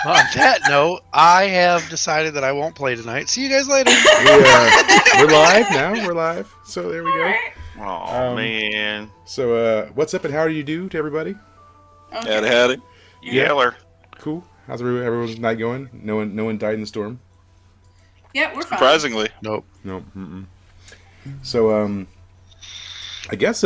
On that note, I have decided that I won't play tonight. See you guys later. We're live now. We're live. So there we go. Alright. Oh man. So what's up and how do you do to everybody? Okay. Howdy. Yeller. Cool. How's everyone's night going? No one died in the storm? Yeah, we're fine. Surprisingly. Nope. No. Mm-mm. So I guess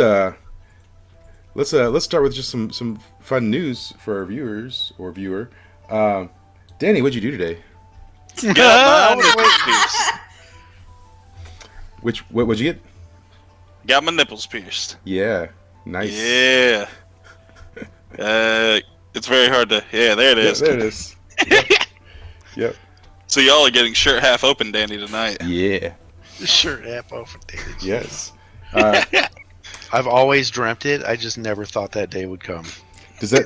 let's start with just some fun news for our viewers or viewer. Danny, what'd you do today? Got my nipples pierced. What would you get? Got my nipples pierced. Yeah. Nice. Yeah. It's very hard to. Yeah, there it is. Yeah, there it is. Yep. So y'all are getting shirt half open, Danny, tonight. Yeah. Shirt half open, David. Yes. I've always dreamt it. I just never thought that day would come. Does that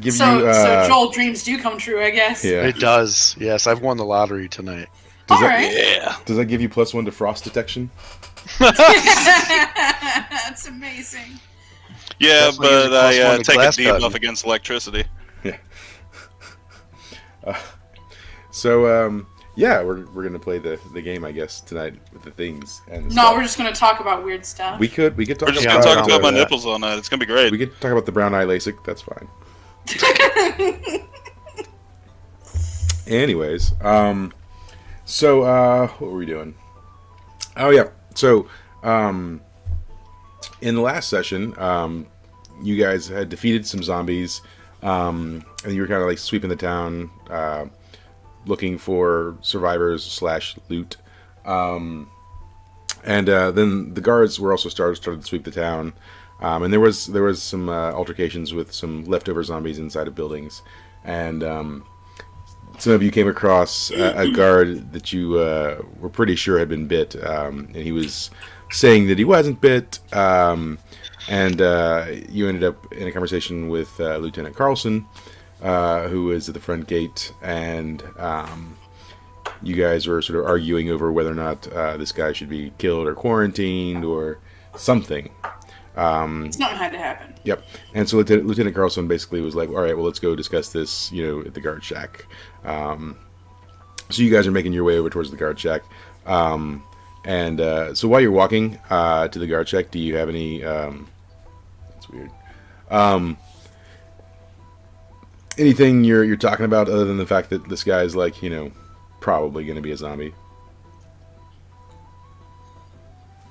give you? So Joel, dreams do come true, I guess. Yeah. It does. Yes, I've won the lottery tonight. Does that, Alright. Yeah. Does that give you +1 to frost detection? That's amazing. Yeah, Definitely gives but you +1 I to take a glass debuff cutting. against electricity. Yeah. So yeah, we're gonna play the game, I guess, tonight with the things and No, stuff. we're just gonna talk about weird stuff. We could talk We're just Yeah, gonna I'll talk about my that. nipples all night. It's gonna be great. we could talk about the brown eye LASIK. That's fine. Anyways, so what were we doing? Oh yeah, so in the last session, you guys had defeated some zombies, and you were kind of like sweeping the town, looking for survivors / loot, and then the guards were also started to sweep the town, and there was some altercations with some leftover zombies inside of buildings, and some of you came across a guard that you were pretty sure had been bit, and he was saying that he wasn't bit, and you ended up in a conversation with Lieutenant Carlson, who was at the front gate, and you guys were sort of arguing over whether or not this guy should be killed or quarantined or something. Something had to happen. Yep. And so Lieutenant Carlson basically was like, all right, well, let's go discuss this, at the guard shack. So you guys are making your way over towards the guard shack. And so while you're walking to the guard shack, do you have any... that's weird. Anything you're talking about other than the fact that this guy's like, probably going to be a zombie?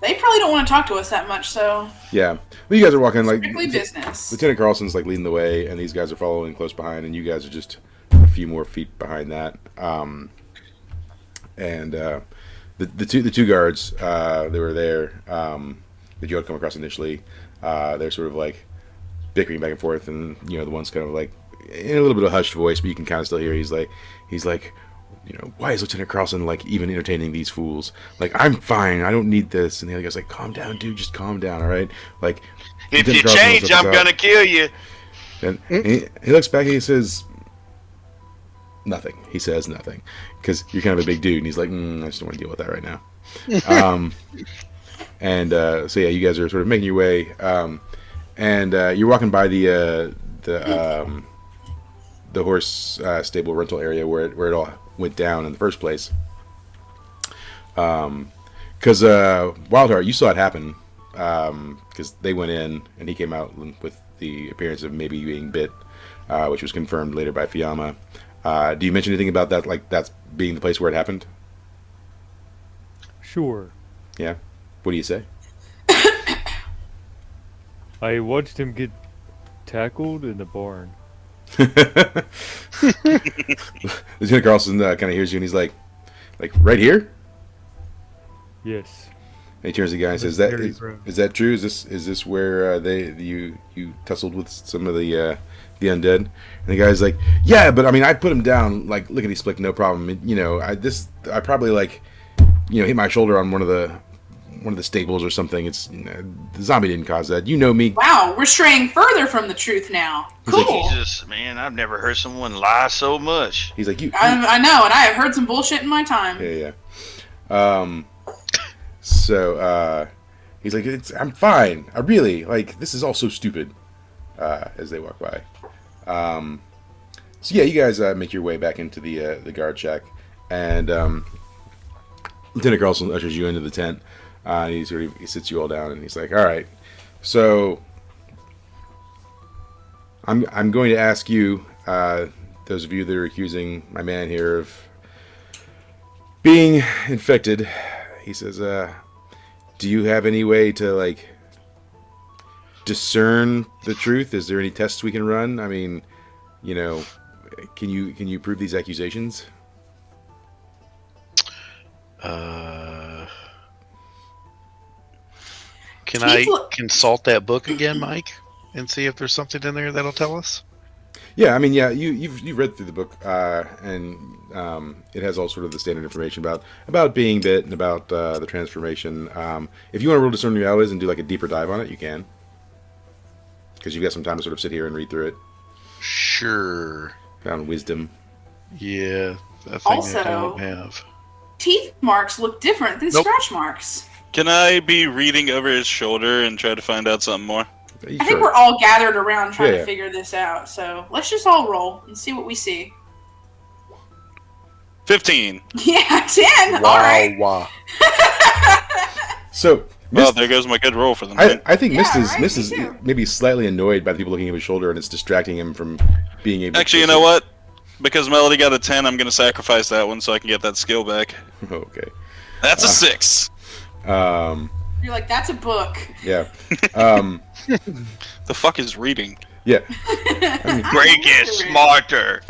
They probably don't want to talk to us that much, so Yeah. Well, you guys are walking like... strictly business. Lieutenant Carlson's like leading the way, and these guys are following close behind, and you guys are just a few more feet behind that. And the two guards, they were there that you had come across initially. They're sort of like bickering back and forth, and the one's kind of like in a little bit of a hushed voice, but you can kind of still hear. He's like, why is Lieutenant Carlson like even entertaining these fools? Like, I'm fine. I don't need this. And the other guy's like, calm down, dude. Just calm down, all right? Like, If Lieutenant you Carlson change, knows what's I'm up. gonna kill you. And he looks back and he says, nothing. He says nothing. Because you're kind of a big dude. And he's like, I just don't want to deal with that right now. So yeah, you guys are sort of making your way. And you're walking by the horse stable rental area where it all went down in the first place. Because Wildheart, you saw it happen. Because they went in and he came out with the appearance of maybe being bit, which was confirmed later by Fiamma. Do you mention anything about that, like that's being the place where it happened? Sure. Yeah. What do you say? I watched him get tackled in the barn. Lieutenant Carlson kind of hears you and he's like right here? Yes. And he turns to the guy and says, Very "Is proud. that true? Is this where you tussled with some of the undead?" And the guy's like, "Yeah, but I mean, I put him down like lickety split, no problem. I probably like, hit my shoulder on one of the stables or something. It's the zombie didn't cause that. You know me." Wow, we're straying further from the truth now. He's like, Cool. Jesus, man, I've never heard someone lie so much. He's like, I know, and I have heard some bullshit in my time. Yeah. So he's like, I'm fine. I really like this is all so stupid. As they walk by, So yeah, you guys make your way back into the guard shack, and Lieutenant Carlson ushers you into the tent. He sits you all down, and he's like, "All right, so I'm going to ask you, those of you that are accusing my man here of being infected." He says, "Do you have any way to like discern the truth? Is there any tests we can run? I mean, you know, can you prove these accusations?" Can I consult that book again, Mike, and see if there's something in there that'll tell us? Yeah, I mean, yeah, you've read through the book, and it has all sort of the standard information about being bit and about the transformation. If you want to roll discern realities and do like a deeper dive on it, you can, because you've got some time to sort of sit here and read through it. Sure. Found wisdom. Yeah, I think Also- I don't have. Teeth marks look different than Nope. scratch marks. Can I be reading over his shoulder and try to find out something more? I think we're all gathered around trying Yeah. to fure this out. So let's just all roll and see what we see. 15. Yeah, 10. Wow, All right. wow. So, Well, there goes my good roll for the night. I think Yeah, Mist is right, me too. maybe slightly annoyed by the people looking at his shoulder, and it's distracting him from being able. Actually, you know what? Because Melody got a 10, I'm going to sacrifice that one so I can get that skill back. Okay. That's a 6. You're like, that's a book. Yeah. The fuck is reading? Yeah. Greg is smarter.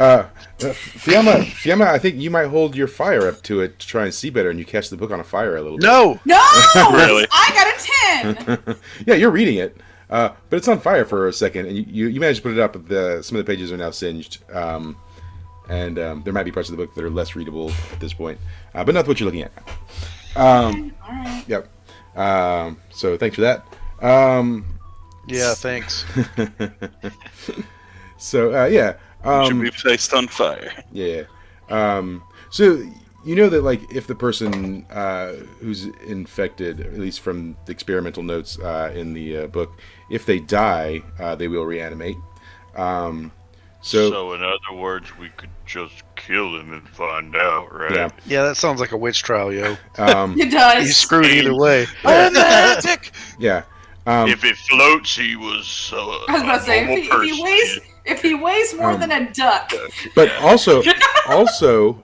Fiamma, I think you might hold your fire up to it to try and see better, and you catch the book on a fire a little bit. No! No! Really? I got a 10! Yeah, you're reading it, but it's on fire for a second, and you manage to put it up. But some of the pages are now singed, and there might be parts of the book that are less readable at this point, but not what you're looking at. Alright. Yep. So thanks for that. Yeah, thanks. So yeah. Should be placed on fire. Yeah. So you know that like if the person who's infected, at least from the experimental notes in the book, if they die, they will reanimate. So in other words, we could just kill him and find out, right? yeah. Yeah, that sounds like a witch trial, yo. It does. He's screwed either way. Yeah. If it floats, he was I was about to say, if he weighs more than a duck. But also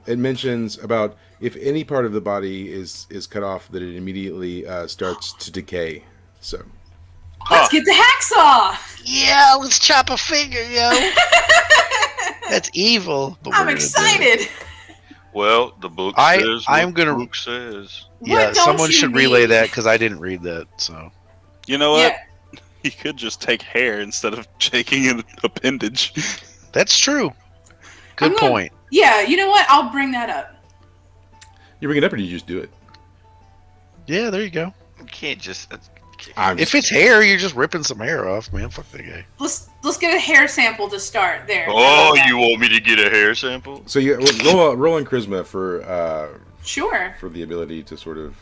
it mentions about if any part of the body is cut off, that it immediately starts to decay. So Let's get the hacksaw! Yeah, let's chop a finger, yo. That's evil. But I'm we're gonna do it. excited! Well, the book I'm says gonna- the book says. Yeah, What don't someone you should relay need? that because I didn't read that. So You know what? Yeah. He could just take hair instead of taking an appendage. that's true. Good I'm gonna- point. Yeah, you know what? I'll bring that up. you bring it up, or do you just do it? Yeah, there you go. You can't just. If it's hair, you're just ripping some hair off, man. Fuck that guy. Let's get a hair sample to start there. Oh, you want me to get a hair sample? so you roll on charisma for Sure. the ability to sort of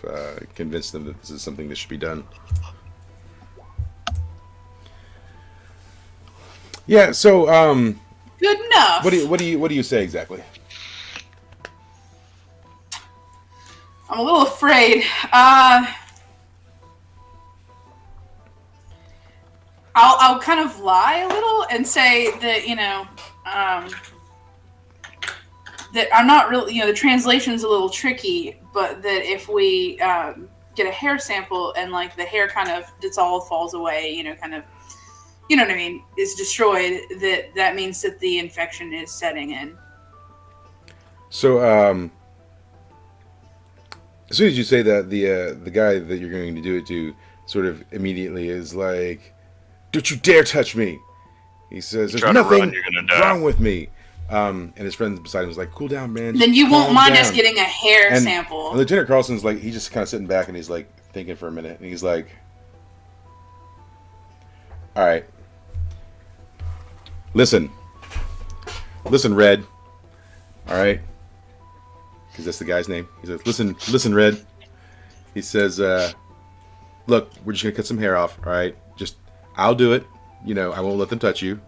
convince them that this is something that should be done. Yeah. So Good enough. what do you say exactly? I'm a little afraid. I'll kind of lie a little and say that, that I'm not really, the translation's a little tricky, but that if we get a hair sample and like the hair kind of dissolves, falls away, kind of, you know what I mean, is destroyed, that means that the infection is setting in. So as soon as you say that, the guy that you're going to do it to sort of immediately is like, "Don't you dare touch me!" He says, "There's Try to nothing run, you're gonna die." wrong with me." And his friend beside him was like, "Cool down, man. Then you won't Calm mind us down." getting a hair And sample. Lieutenant Carlson's like, he's just kind of sitting back and he's like thinking for a minute, and he's like, "All right, listen, Red. All right." Because that's the guy's name. He says, listen, Red. He says, "Look, we're just gonna cut some hair off. All right, just I'll do it. I won't let them touch you.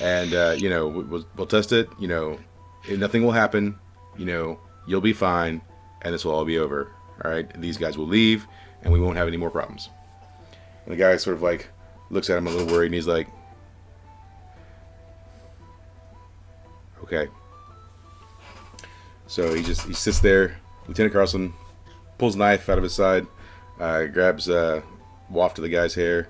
and we'll test it. Nothing will happen. You'll be fine, and this will all be over. All right, these guys will leave, and we won't have any more problems. And the guy sort of like looks at him a little worried, and he's like, "Okay." So he sits there. Lieutenant Carlson pulls a knife out of his side, grabs a waft of the guy's hair,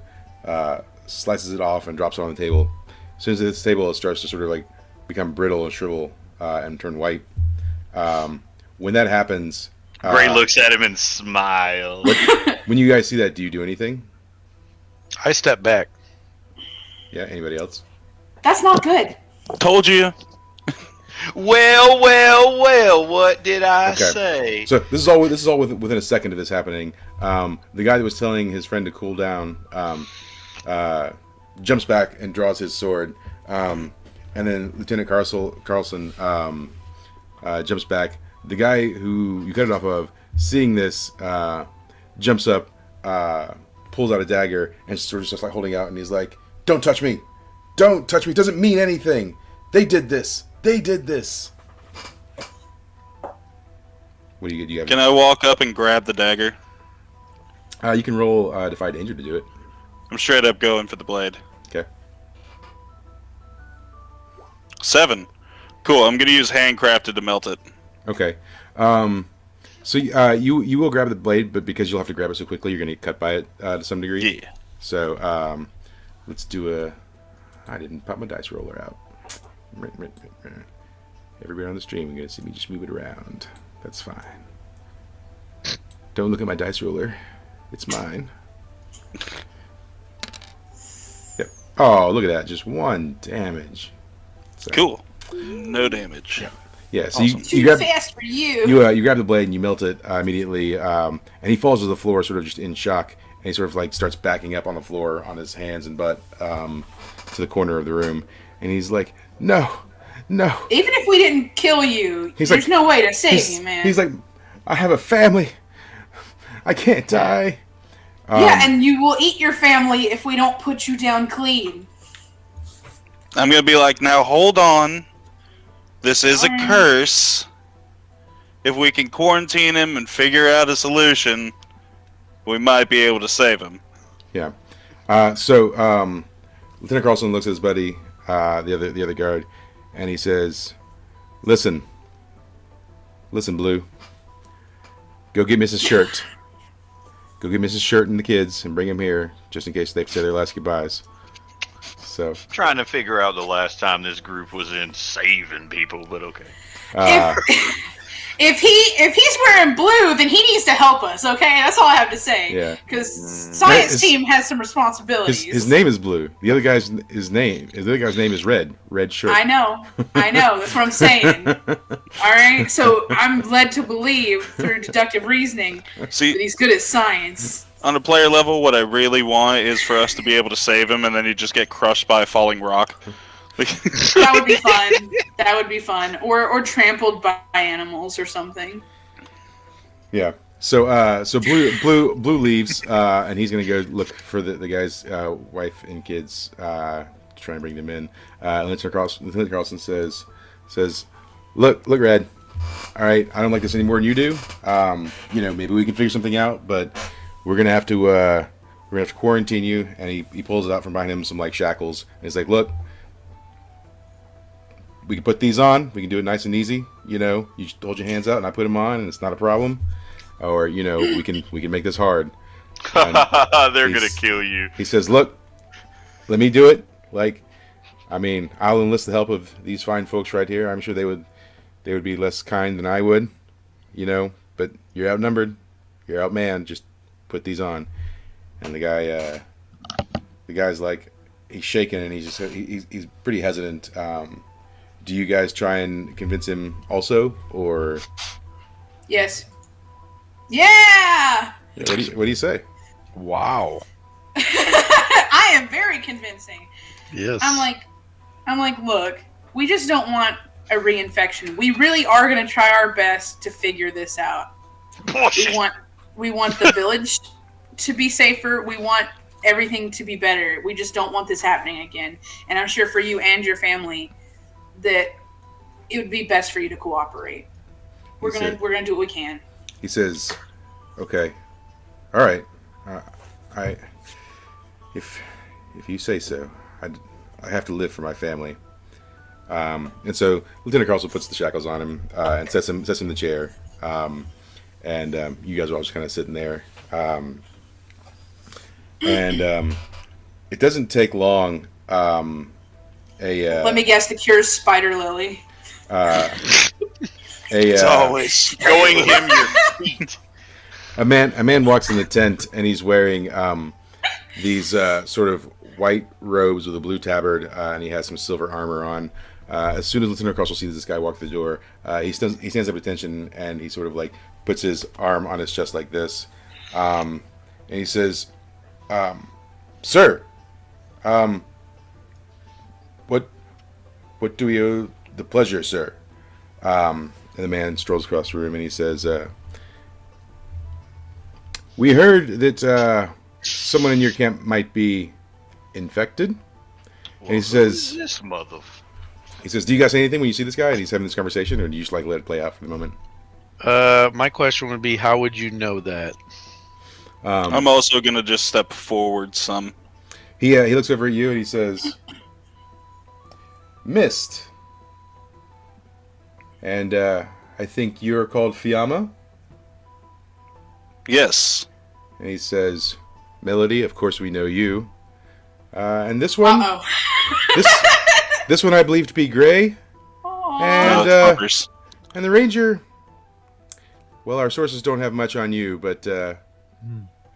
slices it off, and drops it on the table. As soon as it hits the table, it starts to sort of like become brittle and shrivel and turn white. When that happens, Gray looks at him and smiles. When you guys see that, do you do anything? I step back. Yeah. Anybody else? That's not good. Told you. Well, what did I say? So this is all within a second of this happening. The guy that was telling his friend to cool down jumps back and draws his sword, and then Lieutenant Carlson jumps back. The guy who you cut it off of, seeing this, jumps up, pulls out a dagger, and sort of just like holding out, and he's like, "Don't touch me! Don't touch me! It doesn't mean anything. They did this. They did this." What do you get? You have? Can I walk up and grab the dagger? You can roll Defy Danger to do it. I'm straight up going for the blade. Okay. 7. Cool. I'm gonna use handcrafted to melt it. Okay. So you will grab the blade, but because you'll have to grab it so quickly, you're gonna get cut by it to some degree. Yeah. So let's do a. I didn't pop my dice roller out. Everybody on the stream, you're gonna see me just move it around. That's fine. Don't look at my dice roller. It's mine. Yep. Oh, look at that! Just 1 damage. So, Cool. No damage. Yeah. So Awesome. you grab Fast for you. you grab the blade and you melt it immediately, and he falls to the floor, sort of just in shock, and he sort of like starts backing up on the floor on his hands and butt to the corner of the room, and he's like, "No." Even if we didn't kill you, He's there's like- no way to save you, man. He's like, "I have a family. I can't die." Yeah, and you will eat your family if we don't put you down clean. I'm gonna be like, now hold on. This is a Alright. curse. If we can quarantine him and figure out a solution, we might be able to save him. Yeah. So Lieutenant Carlson looks at his buddy, the other guard, and he says, "Listen, Blue. Go get Mrs. Shirt. Go get Mrs. Shirt and the kids and bring them here, just in case they say their last goodbyes." So Trying to figure out the last time this group was in saving people, but okay. If he's wearing blue, then he needs to help us. Okay, that's all I have to say. Yeah. Because science His- team has some responsibilities. his name is Blue. The other guy's name is Red. Red Shirt. I know. That's what I'm saying. All right. So I'm led to believe through deductive reasoning See, that he's good at science. on a player level, what I really want is for us to be able to save him and then he just get crushed by a falling rock. That would be fun. That would be fun. Or trampled by animals or something. Yeah. So Blue leaves, and he's gonna go look for the guy's wife and kids, to try and bring them in. Lieutenant Carlson says, "Look, Red. All right, I don't like this any more than you do. Maybe we can figure something out, but we're gonna have to quarantine you." And he pulls out from behind him some like shackles, and he's like, "Look. We can put these on. We can do it nice and easy. You just hold your hands out, and I put them on, and it's not a problem. Or we can make this hard." They're gonna kill you. He says, "Look, let me do it. I'll enlist the help of these fine folks right here. I'm sure they would be less kind than I would, But you're outnumbered. You're outmanned. Just put these on." And the guy's like, he's shaking, and he's pretty hesitant. Do you guys try and convince him also, or? Yes. Yeah! What do you say? Wow. I am very convincing. Yes. I'm like, look, we just don't want a reinfection. We really are going to try our best to figure this out. Bullshit. We want the village to be safer. We want everything to be better. We just don't want this happening again. And I'm sure for you and your family that it would be best for you to cooperate. We're gonna do what we can. He says, "Okay, all right. If you say so, I have to live for my family." And so Lieutenant Carlson puts the shackles on him and sets him in the chair. And you guys are all just kind of sitting there. It doesn't take long. Let me guess, the cure's spider lily. It's always Showing him your feet. A man walks in the tent and he's wearing these sort of white robes with a blue tabard, and he has some silver armor on. As soon as Lieutenant Carlson sees this guy walk through the door, he stands up at attention and he sort of like puts his arm on his chest like this, and he says, "Sir, what do we owe the pleasure, sir?" And the man strolls across the room and he says, "We heard that someone in your camp might be infected." And he says, Who's this mother? He says, "Do you guys say anything when you see this guy and he's having this conversation, or do you just like let it play out for the moment?" My question would be, how would you know that? I'm also gonna just step forward some. He looks over at you and he says, "Mist. And I think you're called Fiamma?" Yes. And he says, "Melody, of course we know you. And this one, this one I believe to be Gray. And the Ranger, well, our sources don't have much on you, but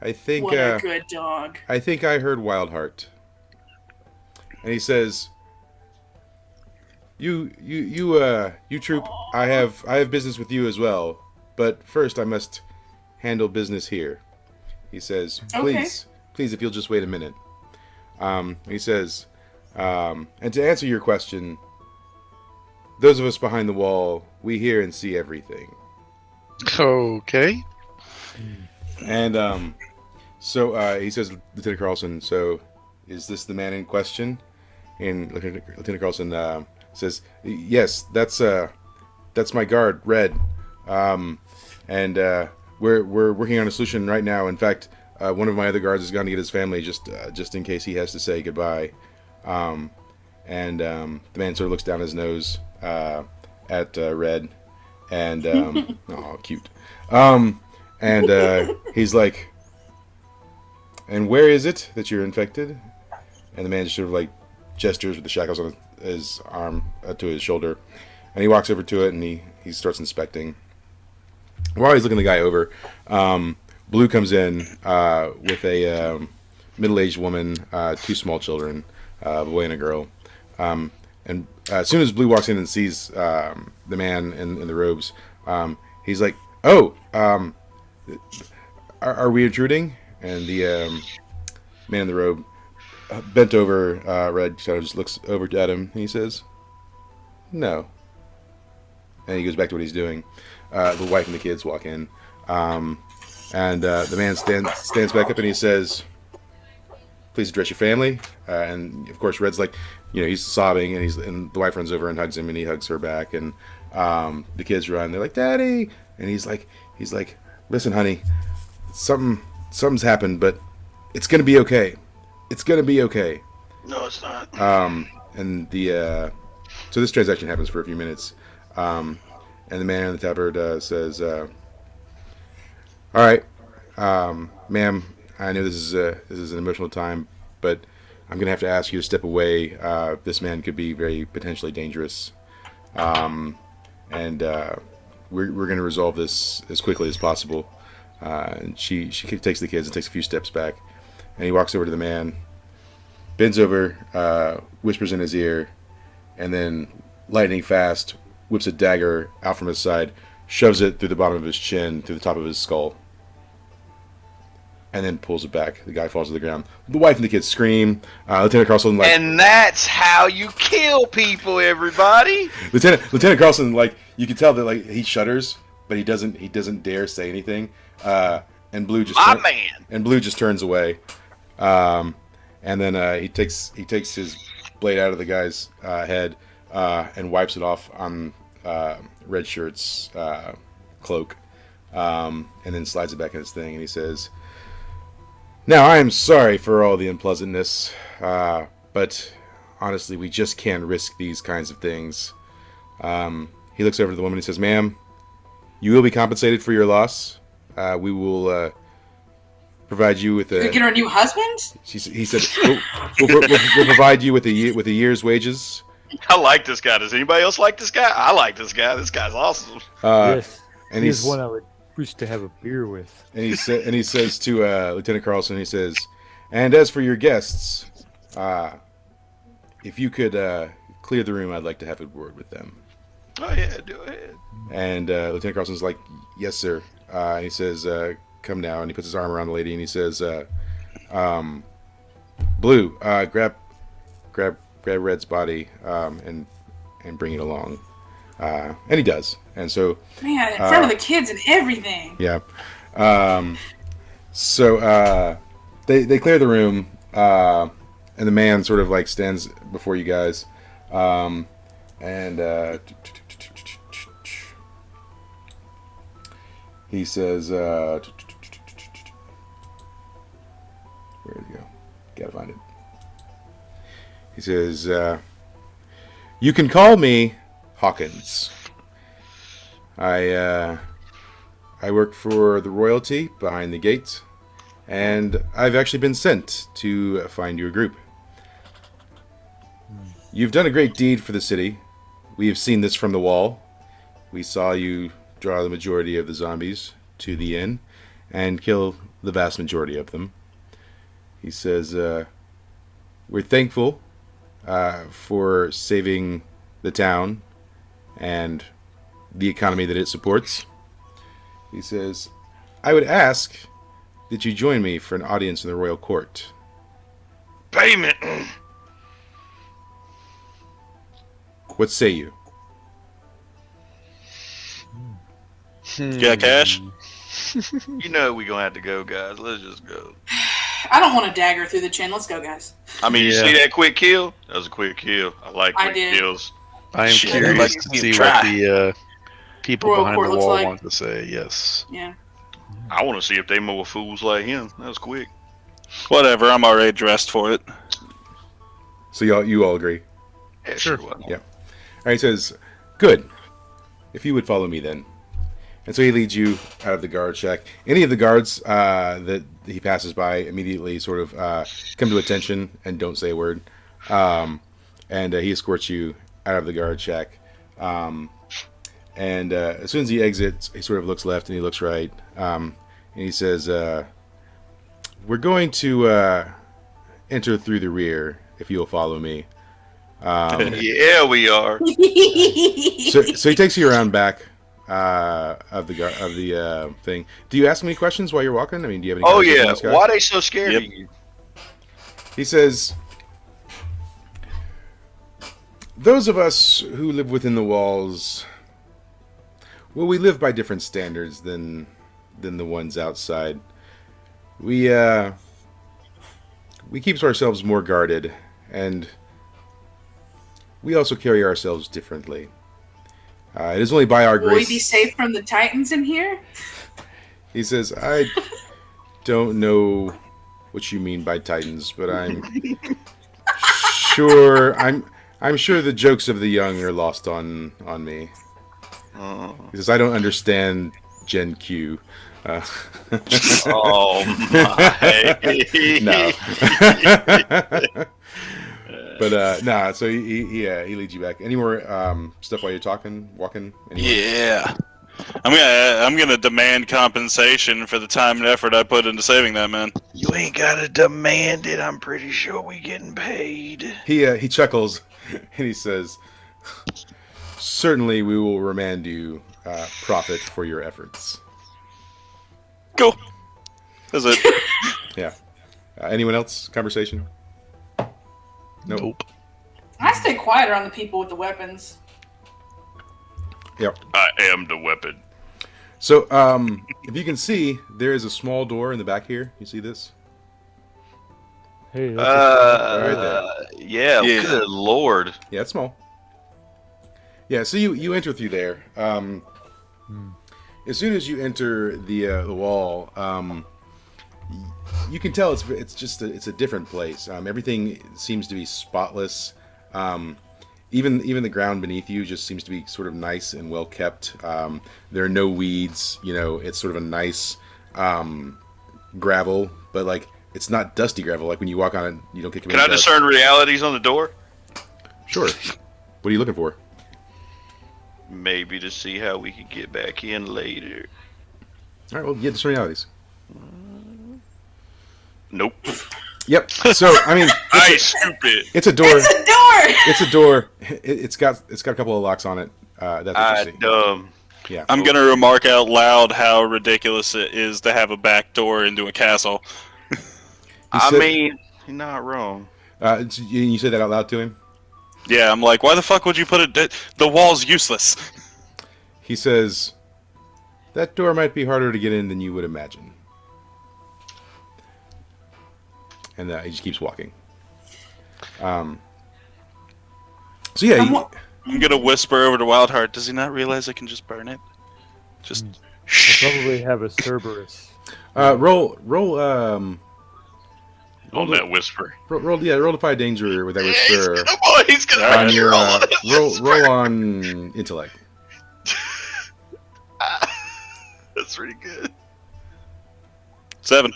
I think What a good dog. I think I heard Wildheart." And he says, You troop, I have business with you as well, but first I must handle business here." He says, "Please, if you'll just wait a minute." He says, "And to answer your question, those of us behind the wall, we hear and see everything." Okay. And so he says, "Lieutenant Carlson, so is this the man in question?" And Lieutenant Carlson says, "Yes, that's my guard, Red. And we're working on a solution right now. In fact, one of my other guards has gone to get his family just in case he has to say goodbye." And the man sort of looks down his nose at Red, and oh, cute. And he's like, "And where is it that you're infected?" And the man just sort of like gestures with the shackles on his arm to his shoulder, and he walks over to it and he starts inspecting. While he's looking the guy over, Blue comes in with a middle-aged woman, two small children, a boy and a girl. And as soon as Blue walks in and sees the man in the robes, he's like, "Oh, are we intruding?" And the man in the robe, bent over, Red kind of just looks over at him and he says, "No." And he goes back to what he's doing. The wife and the kids walk in, and the man stands back up and he says, "Please address your family." And of course, Red's like, he's sobbing, and the wife runs over and hugs him, and he hugs her back, and the kids run. They're like, "Daddy!" And he's like, "Listen, honey, something's happened, but it's gonna be okay. It's gonna be okay." No, it's not. And so this transaction happens for a few minutes, and the man in the tabard says, "All right, ma'am, I know this is an emotional time, but I'm gonna have to ask you to step away. This man could be very potentially dangerous, and we're gonna resolve this as quickly as possible." And she takes the kids and takes a few steps back, and he walks over to the man, bends over, whispers in his ear, and then lightning fast whips a dagger out from his side, shoves it through the bottom of his chin, through the top of his skull, and then pulls it back. The guy falls to the ground. The wife and the kids scream. Lieutenant Carlson, and that's how you kill people, everybody. Lieutenant Carlson, you can tell that he shudders, but he doesn't dare say anything. And Blue just turns away. And then he takes his blade out of the guy's head and wipes it off on Red Shirt's cloak, and then slides it back in his thing. And he says, "Now I am sorry for all the unpleasantness, but honestly, we just can't risk these kinds of things." He looks over to the woman and says, "Ma'am, you will be compensated for your loss. We will provide you with You get her a new husband? He said, we'll provide you with a year's wages." I like this guy. Does anybody else like this guy? I like this guy. This guy's awesome. Yes. And He's he's one I would wish to have a beer with. and he says to Lieutenant Carlson, he says, "And as for your guests, if you could clear the room, I'd like to have a word with them." Oh yeah, do it. And Lieutenant Carlson's like, "Yes, sir." And he says, "Come now." And he puts his arm around the lady and he says, "Blue, grab Red's body and bring it along." And he does. And so, Man, in front of the kids and everything. yeah. So they clear the room, and the man sort of like stands before you guys, and he says, "Where did he go? Gotta find it." He says, "You can call me Hawkins. I work for the royalty behind the gate, and I've actually been sent to find you a group. You've done a great deed for the city. We have seen this from the wall. We saw you draw the majority of the zombies to the inn and kill the vast majority of them." He says, "We're thankful for saving the town and the economy that it supports." He says, "I would ask that you join me for an audience in the royal court." Payment. What say you? Got cash? You know we gonna have to go, guys. Let's just go. I don't want a dagger through the chin. Let's go, guys. I mean, you Yeah. see that quick kill? That was a quick kill. I like I quick did. kills. I am Shit, curious like, to you see try. what the people Royal behind court the looks wall like. want to say. Yes. Yeah. I want to see if they more fools like him. That was quick. Whatever, I'm already dressed for it. So you all agree? Yeah, sure. was. Yeah. All right, he says, "Good. If you would follow me then." And so he leads you out of the guard shack. Any of the guards that he passes by immediately sort of come to attention and don't say a word. And he escorts you out of the guard shack. And as soon as he exits, he sort of looks left and he looks right. And he says, "We're going to enter through the rear if you'll follow me." Yeah, we are. So he takes you around back of the thing. Do you ask him any questions while you're walking? I mean, do you have any Oh conversation yeah. with this guy? Why they so scared Yep. of you? He says, "Those of us who live within the walls, well, we live by different standards than the ones outside. We keep ourselves more guarded, and we also carry ourselves differently. It is only by our Will we grace." be safe from the Titans in here? He says, "I don't know what you mean by Titans, but I'm sure I'm sure the jokes of the young are lost on me." He says, "I don't understand Gen Q." Oh my! No. But nah. So he leads you back. Any more stuff while you're walking? Anywhere? Yeah. I'm gonna demand compensation for the time and effort I put into saving that man. You ain't gotta demand it. I'm pretty sure we getting paid. He chuckles and he says, "Certainly, we will remand you profit for your efforts." Cool. That's it. Yeah. Anyone else? Conversation? Nope. I stay quiet around the people with the weapons. Yep. I am the weapon. So, if you can see, there is a small door in the back here. You see this? Hey, that's a Right there. Yeah, Yeah. good lord. Yeah, it's small. Yeah, so you enter through there. As soon as you enter the wall, you can tell it's just it's a different place. Everything seems to be spotless. Even the ground beneath you just seems to be sort of nice and well kept. There are no weeds. You know, it's sort of a nice gravel, but like it's not dusty gravel. Like when you walk on it, you don't get. Can I discern realities on the door? Sure. What are you looking for? Maybe to see how we can get back in later. All right. Well, yeah, discern realities. Nope. Yep. So I mean, I stupid. it's a door. It's a door. It's a door. It's got a couple of locks on it. That's what I you see. dumb. Yeah. I'm gonna remark out loud how ridiculous it is to have a back door into a castle. I said- mean, you're not wrong. You said that out loud to him. Yeah, I'm like, why the fuck would you put it? The wall's useless. He says, "That door might be harder to get in than you would imagine." And he just keeps walking. So yeah, I'm gonna whisper over to Wildheart. Does he not realize I can just burn it? Just I probably have a Cerberus. roll On that whisper. roll defy danger with that whisper Come on, he's gonna on have your roll on it. roll on intellect. That's pretty good. 7.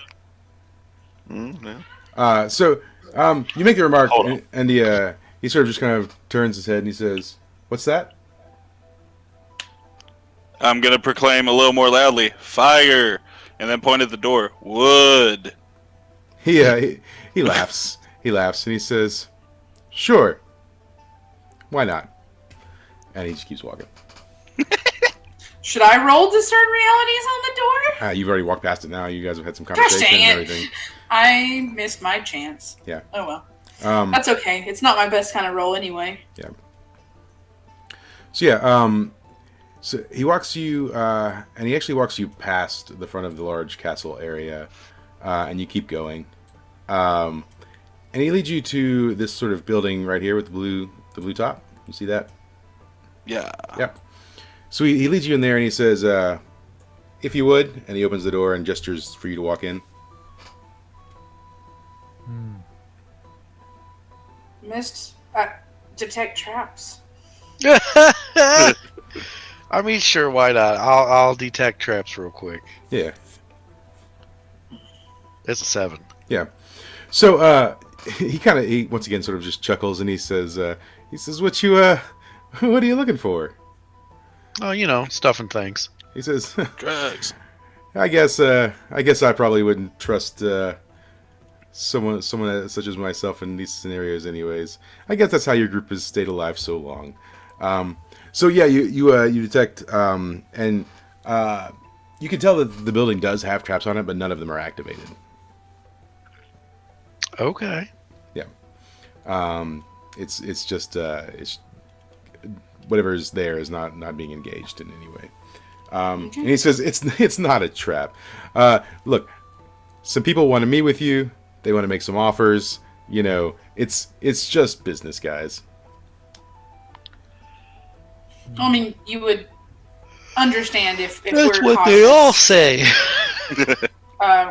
Yeah. So you make the remark, Hold on. and he sort of just kind of turns his head and he says, "What's that?" I'm gonna proclaim a little more loudly, "Fire!" and then point at the door. Wood. He laughs. He laughs and he says, "Sure. Why not?" And he just keeps walking. Should I roll discern realities on the door? You've already walked past it now. You guys have had some Gosh conversation dang and it. everything. I missed my chance. Yeah. Oh well. That's okay. It's not my best kind of roll anyway. Yeah. So yeah, so he walks you, and he actually walks you past the front of the large castle area, and you keep going, and he leads you to this sort of building right here with the blue top. You see that? Yeah. Yeah. So he leads you in there, and he says, "If you would," and he opens the door and gestures for you to walk in. Missed. Detect traps. I mean, sure, why not? I'll detect traps real quick. Yeah. It's a 7. Yeah. So he once again sort of just chuckles and he says, "What are you looking for?" Oh, you know, stuff and things. He says, Drugs. I guess I probably wouldn't trust someone such as myself in these scenarios anyways. I guess that's how your group has stayed alive so long. So yeah, you detect and you can tell that the building does have traps on it, but none of them are activated. Okay. Yeah. It's just it's whatever's there is not being engaged in any way. And he says it's not a trap. Look, some people want to meet with you. They want to make some offers. You know, it's just business, guys. I mean, you would understand if That's we're what they all say.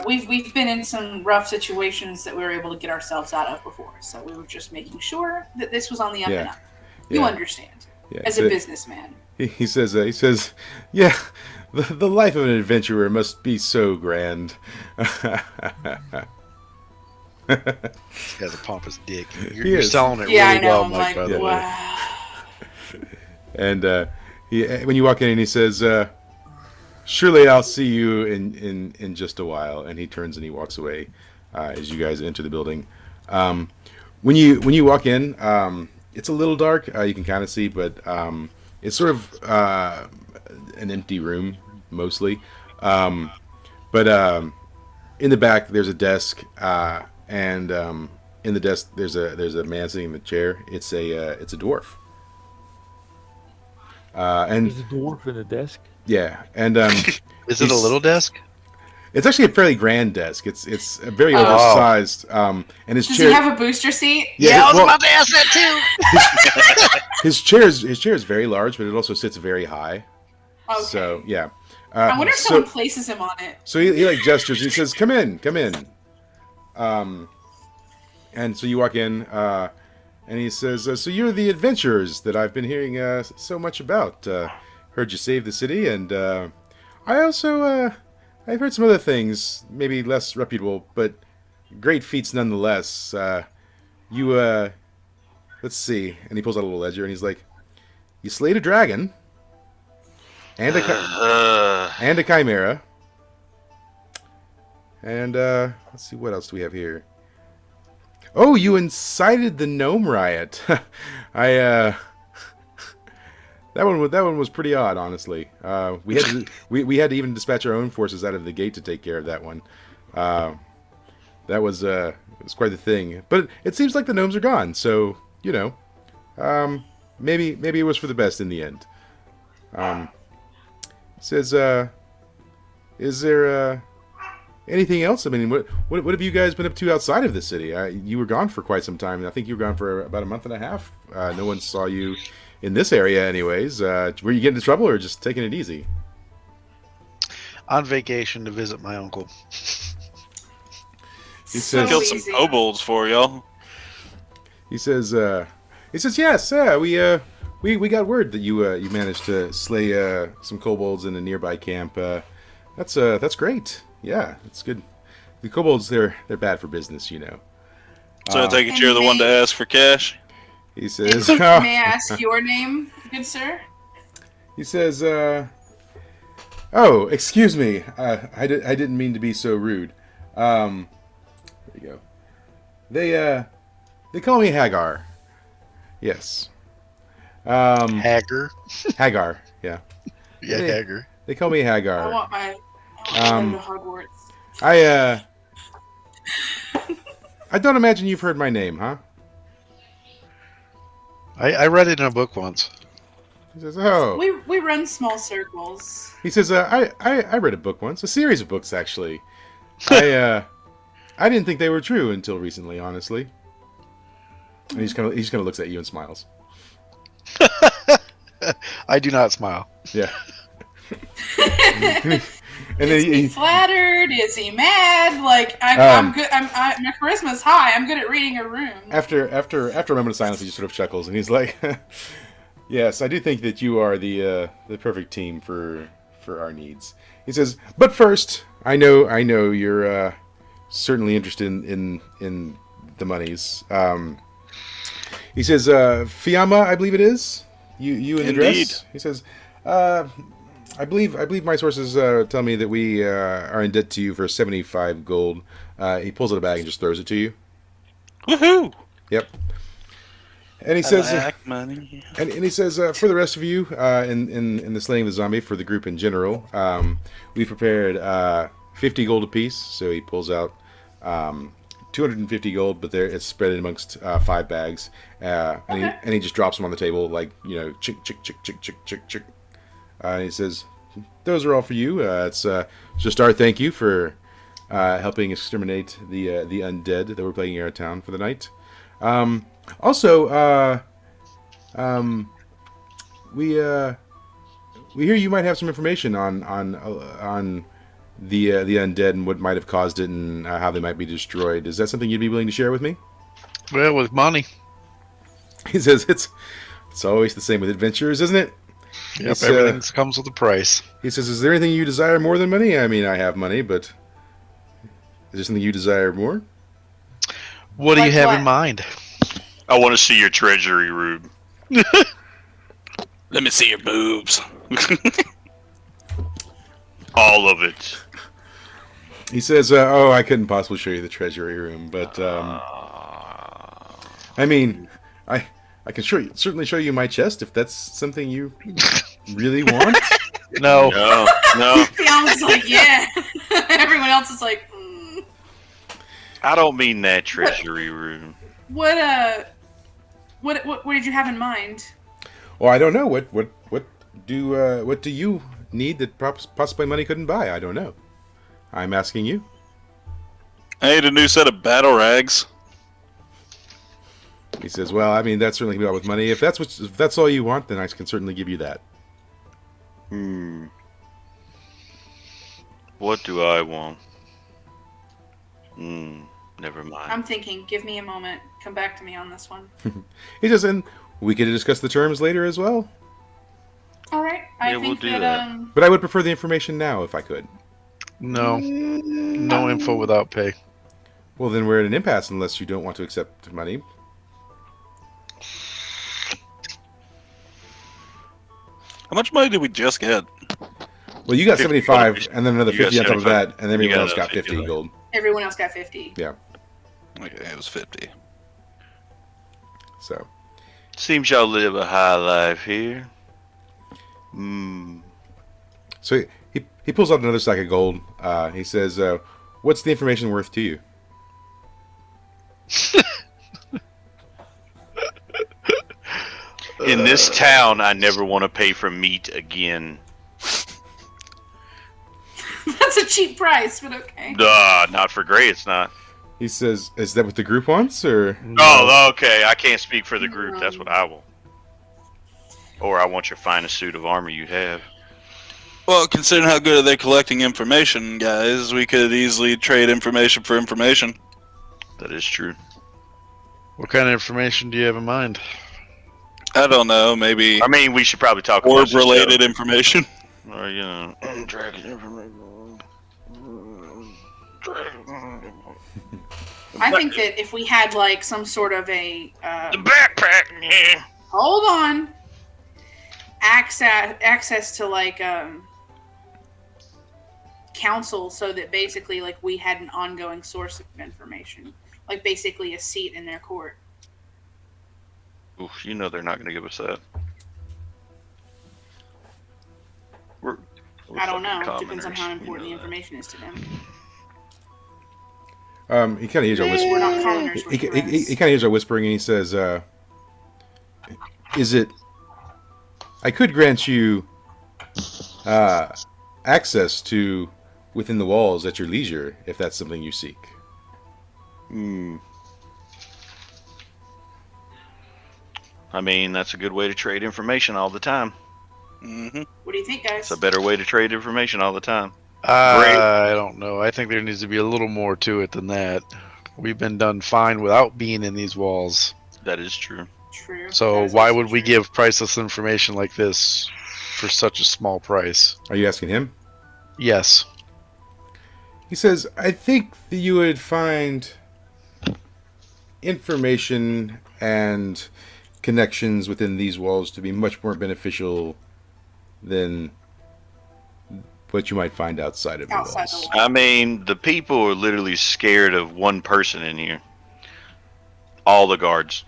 We've been in some rough situations that we were able to get ourselves out of before, so we were just making sure that this was on the up and up. You Yeah. understand, Yeah, as a businessman. He says, yeah, the life of an adventurer must be so grand. This guy's a pompous dick. He You're is. selling it Yeah, really I know. well, I'm Mike, like, by the way. wow. And when you walk in, and he says, "Surely I'll see you in just a while." And he turns and he walks away as you guys enter the building. When you walk in, it's a little dark. You can kind of see, but it's sort of an empty room mostly. But in the back, there's a desk, and in the desk there's a man sitting in the chair. It's a dwarf. And There's a dwarf in a desk. yeah, and Is it a little desk? It's actually a fairly grand desk. It's a very Oh. oversized. And his Does chair. he have a booster seat? Yeah, I was well, about to ask that too. his chair is very large, but it also sits very high. Okay. So yeah. I wonder if so, someone places him on it. So he like gestures. He says, "Come in, come in." And so you walk in, and he says, "So you're the adventurers that I've been hearing so much about. Heard you saved the city, and I also I've heard some other things, maybe less reputable, but great feats nonetheless. Let's see." And he pulls out a little ledger, and he's like, "You slayed a dragon, and a chimera, and let's see, what else do we have here? Oh, you incited the gnome riot. That one was pretty odd, honestly. We had to even dispatch our own forces out of the gate to take care of that one. That was quite the thing. But it seems like the gnomes are gone, so maybe it was for the best in the end." Says, "Is there anything else? I mean, what have you guys been up to outside of the city? You were gone for quite some time, and I think you were gone for about a month and a half. No one saw you in this area, anyways. Were you getting into trouble or just taking it easy?" On vacation to visit my uncle. He So says, Killed some easy. kobolds for y'all. He says, "Yes, we got word that you managed to slay some kobolds in a nearby camp. That's great. Yeah, it's good. The kobolds, they're bad for business, you know." So I take it you're the one to ask for cash? He says, May I ask your name, good sir? He says, "Oh, excuse me. I didn't mean to be so rude. There you go. They call me Hagar. Yes. Hagar. Hagar. Yeah. Yeah, Hey. Hagar. They call me I Hagar. want my go to Hogwarts. I don't imagine you've heard my name, huh?" I read it in a book once. He says, "Oh." We run small circles. He says, I read a book once, a series of books actually. I didn't think they were true until recently, honestly." And he just kind of looks at you and smiles. I do not smile. Yeah. And Is then he flattered? Is he mad? Like I'm good. My charisma's high. I'm good at reading a room. after a moment of silence, he just sort of chuckles and he's like, "Yes, I do think that you are the perfect team for our needs." He says, "But first, I know you're certainly interested in the monies." He says, "Fiamma, I believe it is. You in the Indeed. dress?" He says, I believe my sources tell me that we are in debt to you for 75 gold." He pulls out a bag and just throws it to you. Woohoo! Yep. And he says, Black money. and he says, "For the rest of you, in the slaying of the zombie, for the group in general, we've prepared 50 gold apiece." So he pulls out 250 gold, but it's spread amongst 5 bags, and he just drops them on the table like chick chick chick chick chick chick chick. And he says, "Those are all for you. It's just our thank you for helping exterminate the undead that were plaguing our town for the night. Also, we hear you might have some information on the undead and what might have caused it and how they might be destroyed. Is that something you'd be willing to share with me?" Well, with money. He says, "It's always the same with adventurers, isn't it?" Yep, everything comes with a price. He says, "Is there anything you desire more than money? I mean, I have money, but is there something you desire more?" What do you Like have what? in mind? I want to see your treasury, Rube. Let me see your boobs. All of it. He says, "Oh, I couldn't possibly show you the treasury room, but I mean, I can certainly show you my chest if that's something you really want." No. No. Fiamma's like, yeah. Everyone else is like, I don't mean that treasury room. What did you have in mind? Well, I don't know. What do you need that possibly money couldn't buy? I don't know. I'm asking you. I need a new set of battle rags. He says, well, I mean, that's certainly can be bought with money. If that's all you want, then I can certainly give you that. What do I want? Never mind. I'm thinking. Give me a moment. Come back to me on this one. He says, and we could discuss the terms later as well. All right. I Yeah, we'll think do that. that. But I would prefer the information now if I could. No. No info without pay. Well, then we're at an impasse unless you don't want to accept money. How much money did we just get? Well, you got 50 75, gold. and then another You got 50 on top of 75. that, and then You everyone got else got another 50 50. gold. Everyone else got 50. Yeah, Okay, it was 50. so. Seems y'all live a high life here. So he pulls out another sack of gold. He says, what's the information worth to you? In this town, I never want to pay for meat again. That's a cheap price, but okay. Duh, not for Gray, it's not. He says, is that what the group wants, or? Oh, okay. I can't speak for the group. That's what I will. Or I want your finest suit of armor you have. Well, considering how good are they collecting information, guys, we could easily trade information for information. That is true. What kind of information do you have in mind? I don't know, maybe I mean, we should probably talk about orb-related information. Or, you know, dragon information. I think that if we had like some sort of a The backpack, yeah. hold on access to like council, so that basically like we had an ongoing source of information, like basically a seat in their court. Oof, you know they're not going to give us that. We're I don't know. fucking Depends on commoners, how you important the know that. information is to them. He kind of hears our whispering. We're not commoners. He We're kind of tourists. hears our whispering, and he says, is it... I could grant you access to within the walls at your leisure, if that's something you seek. I mean, that's a good way to trade information all the time. Mm-hmm. What do you think, guys? It's a better way to trade information all the time. I don't know. I think there needs to be a little more to it than that. We've been done fine without being in these walls. That is true. True. So That is why also would we true. give priceless information like this for such a small price? Are you asking him? Yes. He says, I think that you would find information and connections within these walls to be much more beneficial than what you might find outside of the Outside walls. the I mean, the people are literally scared of one person in here. All the guards.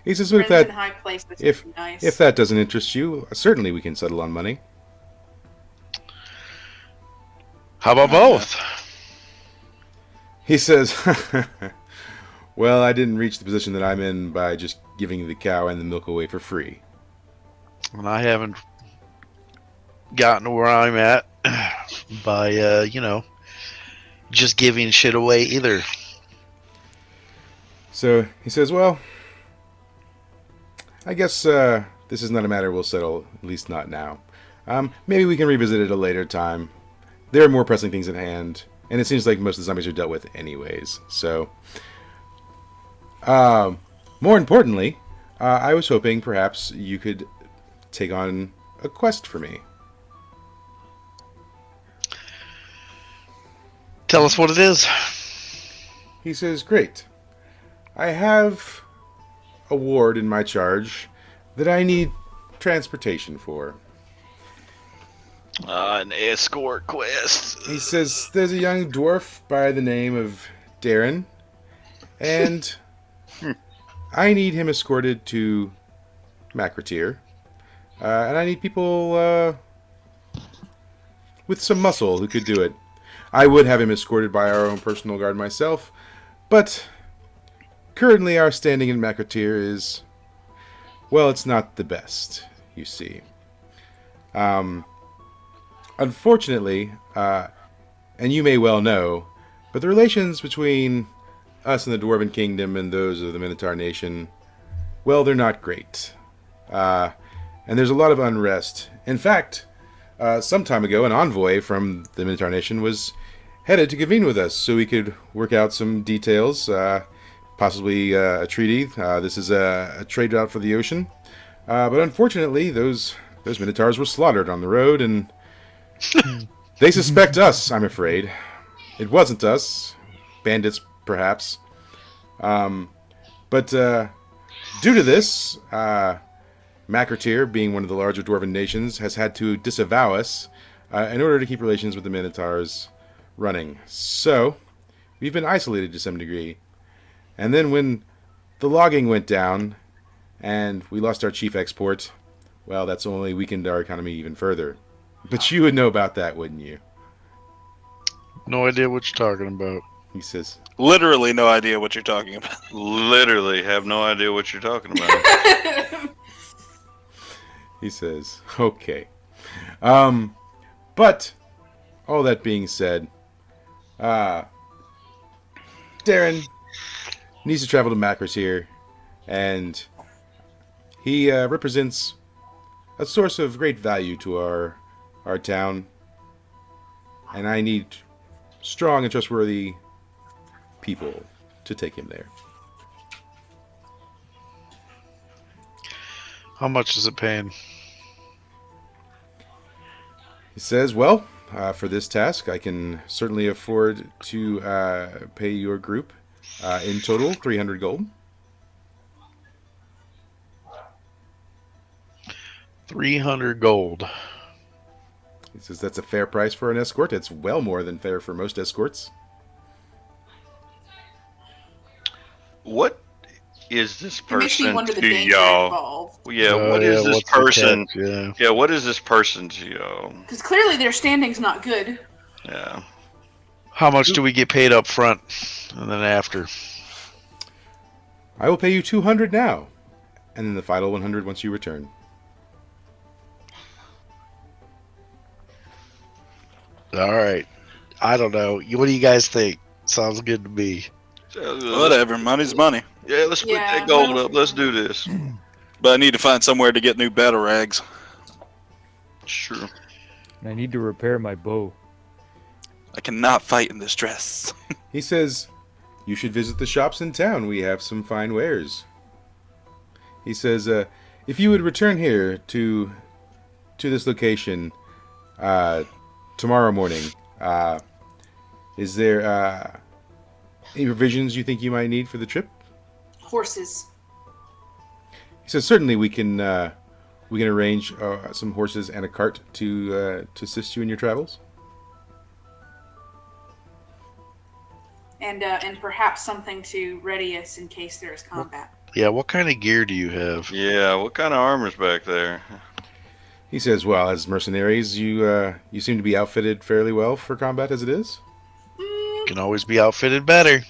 He says, "What if Friends in that high places if- would be nice. if that doesn't interest you, certainly we can settle on money." How about both? He says, "Well, I didn't reach the position that I'm in by just giving the cow and the milk away for free." And I haven't gotten to where I'm at by, just giving shit away either. So he says, "Well, I guess this is not a matter we'll settle, at least not now. Maybe we can revisit it at a later time. There are more pressing things at hand, and it seems like most of the zombies are dealt with anyways. So, more importantly, I was hoping perhaps you could take on a quest for me." Tell us what it is. He says, "Great. I have a ward in my charge that I need transportation for." An escort quest. He says, "There's a young dwarf by the name of Darren, and I need him escorted to Macrotier. And I need people with some muscle who could do it. I would have him escorted by our own personal guard myself, but currently our standing in Macrotier is, well, it's not the best, you see. Unfortunately, and you may well know, but the relations between us and the Dwarven Kingdom and those of the Minotaur Nation, well, they're not great. And there's a lot of unrest. In fact, some time ago, an envoy from the Minotaur Nation was headed to convene with us so we could work out some details, possibly a treaty. This is a trade route for the ocean. But unfortunately, those Minotaurs were slaughtered on the road, and they suspect us, I'm afraid. It wasn't us. Bandits, perhaps. But due to this, Macrityr, being one of the larger dwarven nations, has had to disavow us in order to keep relations with the Minotaurs running. So, we've been isolated to some degree. And then when the logging went down, and we lost our chief export, well, that's only weakened our economy even further. But you would know about that, wouldn't you? No idea what you're talking about. He says, Literally no idea what you're talking about. Literally have no idea what you're talking about. he says, okay. But, all that being said, Darren needs to travel to Macrityr, and he represents a source of great value to our town, and I need strong and trustworthy people to take him there. How much is it paying? He says, well, for this task, I can certainly afford to pay your group in total 300 gold. 300 gold. He says that's a fair price for an escort. It's well more than fair for most escorts. What is this It makes me person wonder the to danger y'all? involved. Yeah, Oh, what is this what's the person? catch? Yeah. Yeah, what is this person to y'all? Because clearly their standing's not good. Yeah. How much do we get paid up front and then after? I will pay you 200 now, and then the final 100 once you return. All right. I don't know. What do you guys think? Sounds good to me. Whatever, money's money. Yeah, let's split Yeah, that gold well- up. Let's do this. But I need to find somewhere to get new battle rags. Sure. And I need to repair my bow. I cannot fight in this dress. He says, you should visit the shops in town. We have some fine wares. He says, if you would return here to this location tomorrow morning, is there any provisions you think you might need for the trip? Horses. He says, certainly we can arrange some horses and a cart to assist you in your travels. And perhaps something to ready us in case there is combat. Yeah, what kind of gear do you have? Yeah, what kind of armor's back there? He says, well, as mercenaries, you seem to be outfitted fairly well for combat as it is. Can always be outfitted better.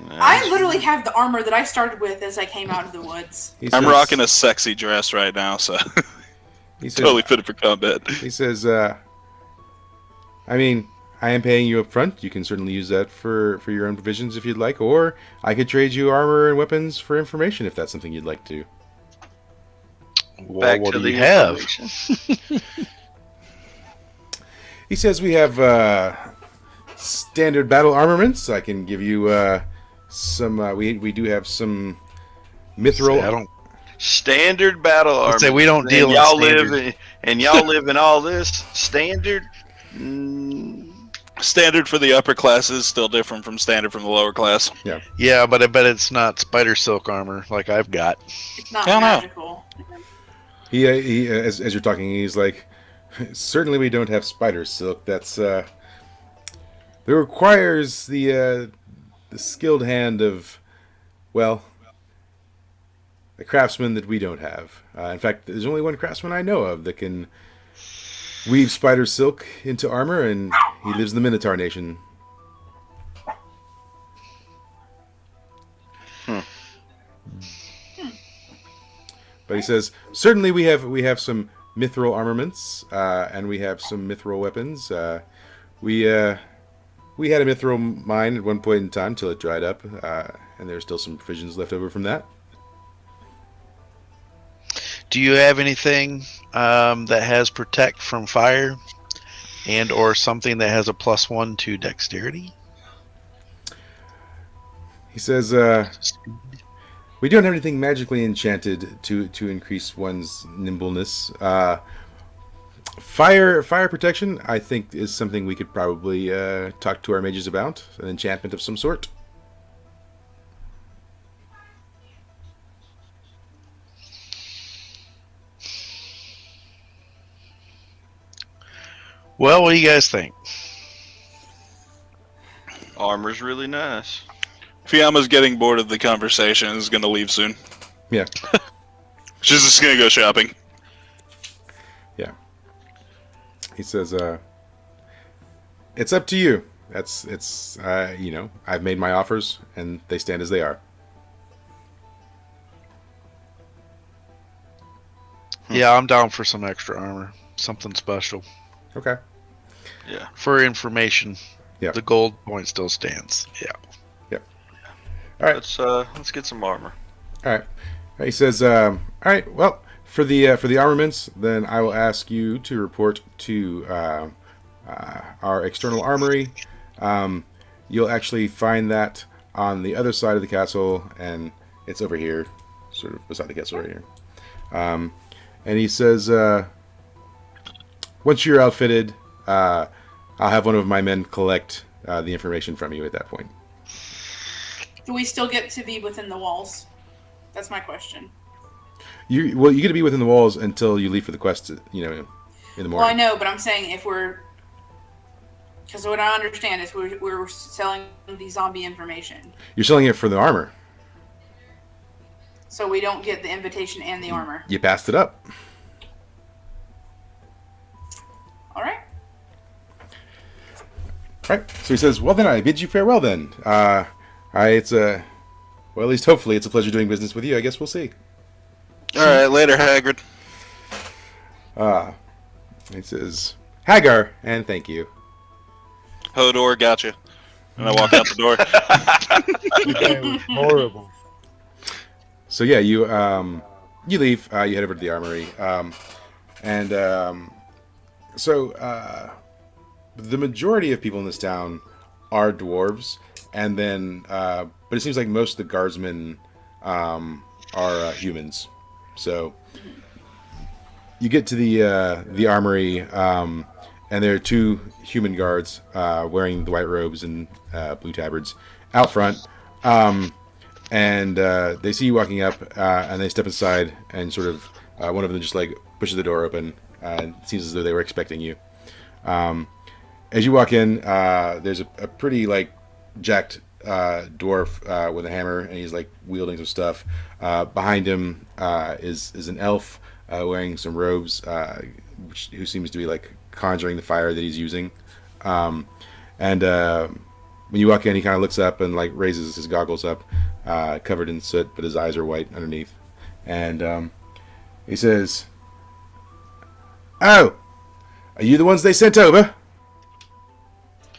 I literally have the armor that I started with as I came out of the woods. He I'm says- rocking a sexy dress right now, so He says, totally fitted for combat. He says, I mean, I am paying you up front. You can certainly use that for your own provisions if you'd like, or I could trade you armor and weapons for information if that's something you'd like to. Well, Back what to do the you have? information. He says we have standard battle armaments. I can give you some. We do have some mithril. I don't. Standard battle armor. Say we don't deal in y'all standard. y'all live in all this standard. Mm, Standard for the upper class is still different from standard from the lower class. Yeah, but I bet it's not spider silk armor like I've got. It's not Hell no. magical. He as you're talking, he's like, certainly we don't have spider silk. That's that requires the skilled hand of, well, a craftsman that we don't have. In fact, there's only one craftsman I know of that can weave spider silk into armor, and he lives in the Minotaur Nation. But he says, certainly we have some mithril armaments, and we have some mithril weapons. We had a mithril mine at one point in time till it dried up, and there's still some provisions left over from that. Do you have anything that has protect from fire, and or something that has a +1 to dexterity? He says, we don't have anything magically enchanted to increase one's nimbleness. Fire protection, I think, is something we could probably talk to our mages about. An enchantment of some sort. Well, what do you guys think? Armor's really nice. Fiamma's getting bored of the conversation and is going to leave soon. Yeah. She's just going to go shopping. Yeah. He says, it's up to you. It's I've made my offers, and they stand as they are. Yeah, I'm down for some extra armor. Something special. Okay. Yeah. For information, Yeah. the gold point still stands. Yeah. All right. Let's get some armor. All right. He says, all right, well, for the armaments, then I will ask you to report to our external armory. You'll actually find that on the other side of the castle, and it's over here, sort of beside the castle right here. And he says, once you're outfitted, I'll have one of my men collect the information from you at that point. Do we still get to be within the walls? That's my question. You get to be within the walls until you leave for the quest, in the morning. Well, I know, but I'm saying if we're... Because what I understand is we're selling the zombie information. You're selling it for the armor. So we don't get the invitation and the armor. You passed it up. All right. All right. So he says, well, then I bid you farewell then. Well, at least hopefully it's a pleasure doing business with you. I guess we'll see. All right, later, Hagrid. He says, Hagar, and thank you. Hodor, gotcha. And I walk out the door. That was horrible. So yeah, you leave. You head over to the armory, the majority of people in this town are dwarves, and then but it seems like most of the guardsmen are humans. So you get to the armory, and there are two human guards wearing the white robes and blue tabards out front. And they see you walking up, and they step aside, and sort of one of them just like pushes the door open. It seems as though they were expecting you. As you walk in, there's a pretty like jacked dwarf with a hammer, and he's like wielding some stuff. Behind him is an elf wearing some robes, who seems to be like conjuring the fire that he's using. When you walk in, he kind of looks up and like raises his goggles up, covered in soot, but his eyes are white underneath. And he says, "Oh, are you the ones they sent over?"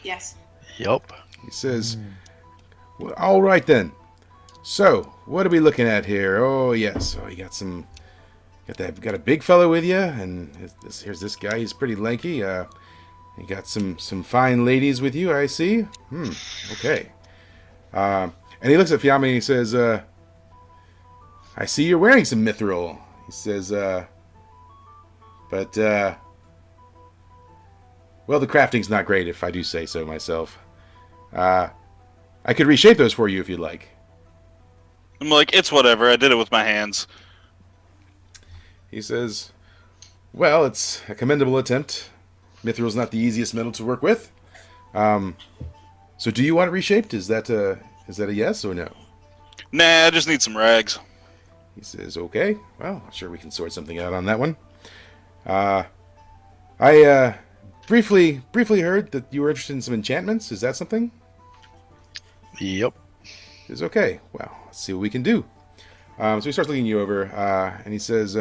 Yes. Yep. He says, well, all right then. So, what are we looking at here? Oh, yes. Oh, you got a big fellow with you, and here's this guy. He's pretty lanky. You got some fine ladies with you, I see. Okay. And he looks at Fiamma and he says, I see you're wearing some mithril. He says, but well, the crafting's not great, if I do say so myself. I could reshape those for you if you'd like. I'm like, it's whatever. I did it with my hands. He says, well, it's a commendable attempt. Mithril's not the easiest metal to work with. So do you want it reshaped? Is that a yes or no? Nah, I just need some rags. He says, okay. Well, I'm sure we can sort something out on that one. I briefly heard that you were interested in some enchantments. Is that something? Yep. He says, okay. Well, let's see what we can do. So he starts looking you over, and he says,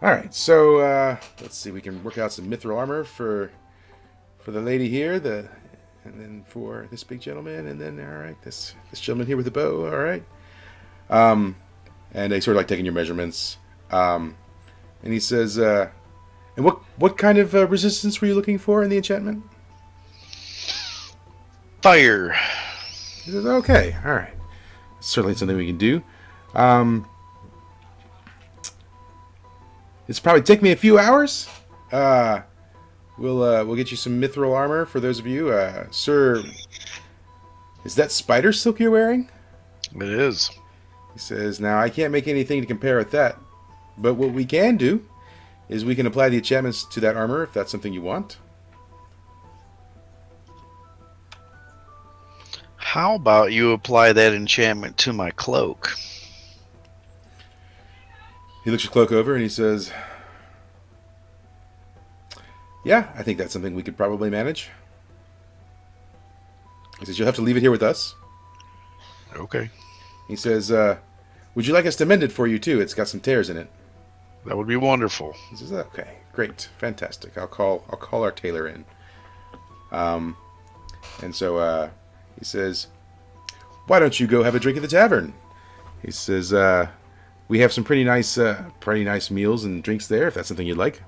All right, so let's see. We can work out some mithril armor for the lady here, and then for this big gentleman, and then all right, this gentleman here with the bow. All right. And they sort of like taking your measurements. And he says, "And what kind of resistance were you looking for in the enchantment?" Fire. He says, "Okay, all right, certainly something we can do. It's probably take me a few hours. We'll get you some mithril armor for those of you, sir. Is that spider silk you're wearing?" It is. He says, "Now I can't make anything to compare with that, but what we can do is we can apply the enchantments to that armor if that's something you want." How about you apply that enchantment to my cloak? He looks your cloak over and he says, "Yeah, I think that's something we could probably manage." He says, "You'll have to leave it here with us." Okay. He says, "Would you like us to mend it for you too? It's got some tears in it." That would be wonderful. He says, "Okay, great, fantastic. I'll call our tailor in." And so he says, "Why don't you go have a drink at the tavern?" He says, "We have some pretty nice meals and drinks there. If that's something you'd like."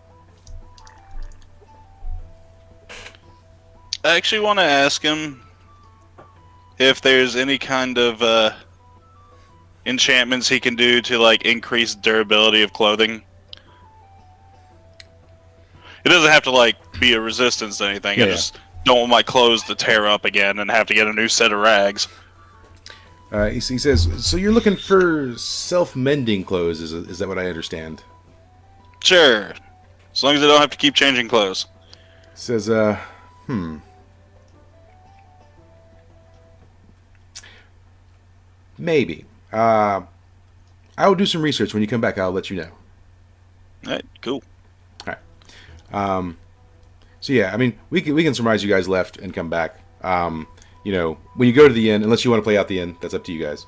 I actually want to ask him if there's any kind of enchantments he can do to like increase durability of clothing. It doesn't have to like be a resistance to anything. Yeah, I just don't want my clothes to tear up again and have to get a new set of rags. He says, "So you're looking for self-mending clothes? Is that what I understand?" Sure, as long as I don't have to keep changing clothes. He says, maybe. I will do some research. When you come back, I'll let you know." All right, cool. All right. So yeah, I mean, we can surmise you guys left and come back. You know, when you go to the inn, unless you want to play out the inn, that's up to you guys.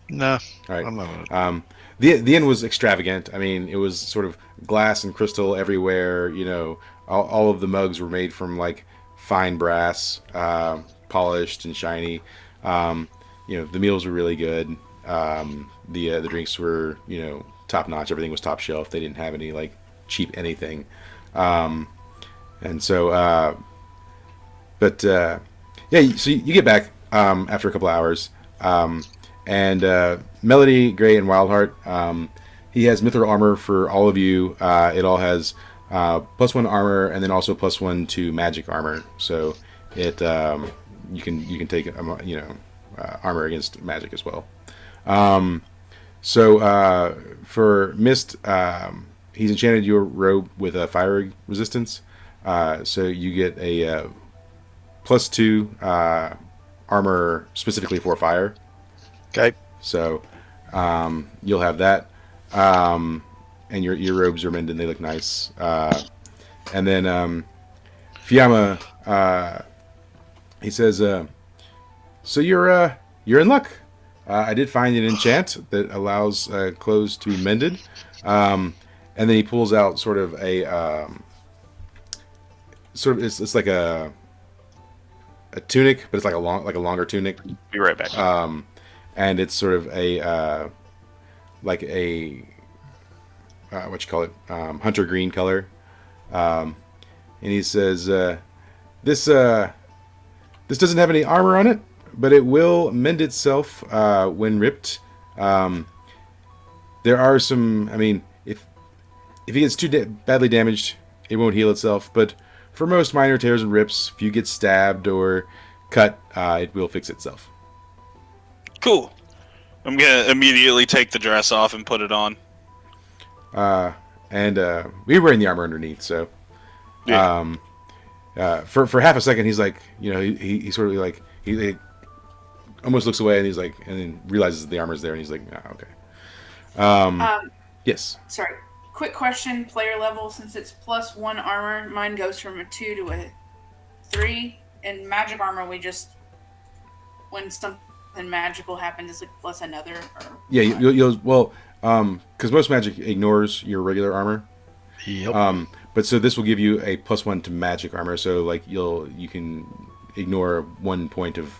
Nah, All right. I'm not. The inn was extravagant. I mean, it was sort of glass and crystal everywhere. You know, all of the mugs were made from like fine brass, polished and shiny. You know, the meals were really good. The drinks were, you know, top notch. Everything was top shelf. They didn't have any like cheap anything. And so, yeah. So you get back after a couple hours, and Melody, Gray, and Wildheart. He has mithril armor for all of you. It all has +1 armor, and then also +1 to magic armor. So it you can take armor against magic as well. For Mist, he's enchanted your robe with a fire resistance. So you get a +2 armor specifically for fire. Okay. So you'll have that. And your robes are mended and they look nice. And then Fiamma, he says, "So you're in luck. I did find an enchant that allows clothes to be mended." And then he pulls out sort of a it's like a tunic, but it's like a longer tunic. Be right back. And it's sort of a like a what you call it, hunter green color. And he says, this doesn't have any armor on it, but it will mend itself when ripped. There are some. I mean, if it gets too badly damaged, it won't heal itself. But for most minor tears and rips, if you get stabbed or cut, it will fix itself. Cool. I'm gonna immediately take the dress off and put it on. And we were wearing the armor underneath, so Yeah. For half a second, he's like, you know, he sort of like he almost looks away, and he's like, and then realizes the armor's there, and he's like, okay. Yes. Sorry. Quick question, player level, since it's +1 armor, mine goes from a 2 to a 3. In magic armor, we just, when something magical happens, it's like plus another. Or Yeah, you'll Because most magic ignores your regular armor. Yep. But so this will give you a +1 to magic armor. So like you can ignore 1 point of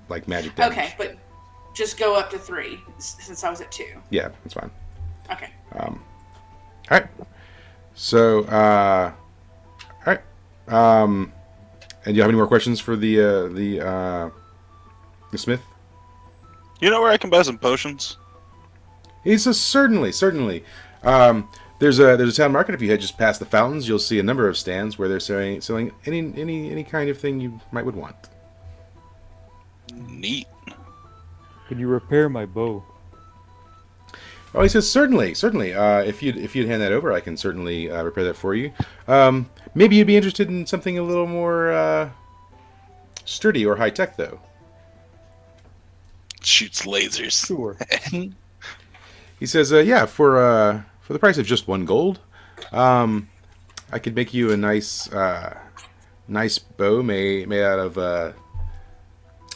like magic damage. Okay, but just go up to 3 since I was at 2. Yeah, that's fine. Okay. All right. So, all right. And do you have any more questions for the smith? You know where I can buy some potions? He says certainly. There's a town market. If you head just past the fountains, you'll see a number of stands where they're selling any kind of thing you would want. Neat. Can you repair my bow? Oh, he says certainly. If you'd hand that over, I can certainly repair that for you. Maybe you'd be interested in something a little more sturdy or high tech, though. Shoots lasers. Sure. He says, yeah, for the price of just 1 gold, I could make you a nice bow made out of.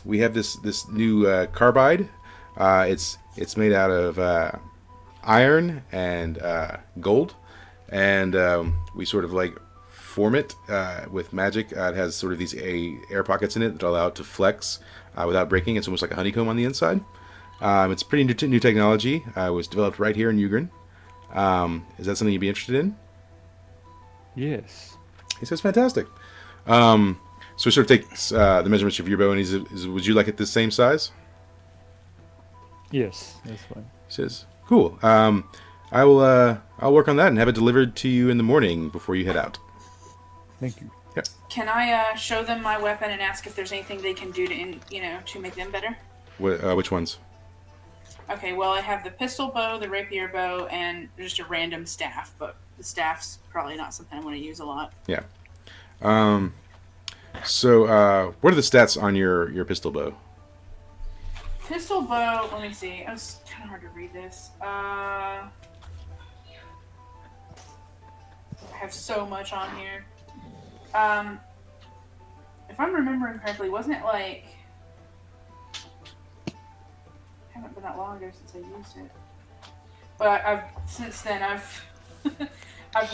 We have this new carbide. It's made out of iron and gold, and we sort of like form it with magic. It has sort of these air pockets in it that allow it to flex without breaking. It's almost like a honeycomb on the inside. It's pretty new technology. It was developed right here in Ugrin. Is that something you'd be interested in? Yes. He says, fantastic. So he sort of takes the measurements of your bow, and he says, would you like it the same size? Yes, that's fine. He says, cool. I'll work on that and have it delivered to you in the morning before you head out. Thank you. Yeah. Can I show them my weapon and ask if there's anything they can do to make them better? Which ones? Okay, well, I have the pistol bow, the rapier bow, and just a random staff, but the staff's probably not something I want to use a lot. Yeah. So what are the stats on your pistol bow? Pistol bow, let me see. It was kind of hard to read this. I have so much on here. If I'm remembering correctly, wasn't it like... haven't been that long ago since I used it. But since then I've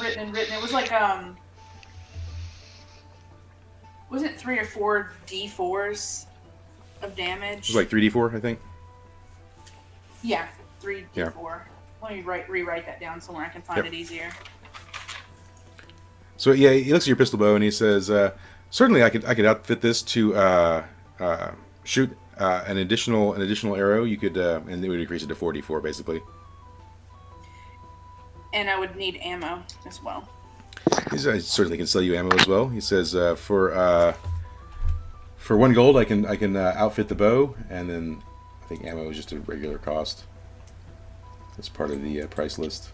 written and written. It was like was it 3 or 4 D4s of damage? It was like 3d4, I think. Yeah, 3 Yeah. D4. Let me rewrite that down somewhere I can find Yep. it easier. So yeah, he looks at your pistol bow and he says, certainly I could outfit this to shoot an additional arrow. You could and it would increase it to 4d4 basically. And I would need ammo as well. He says, I certainly can sell you ammo as well. He says for 1 gold I can outfit the bow, and then I think ammo is just a regular cost. That's part of the price list.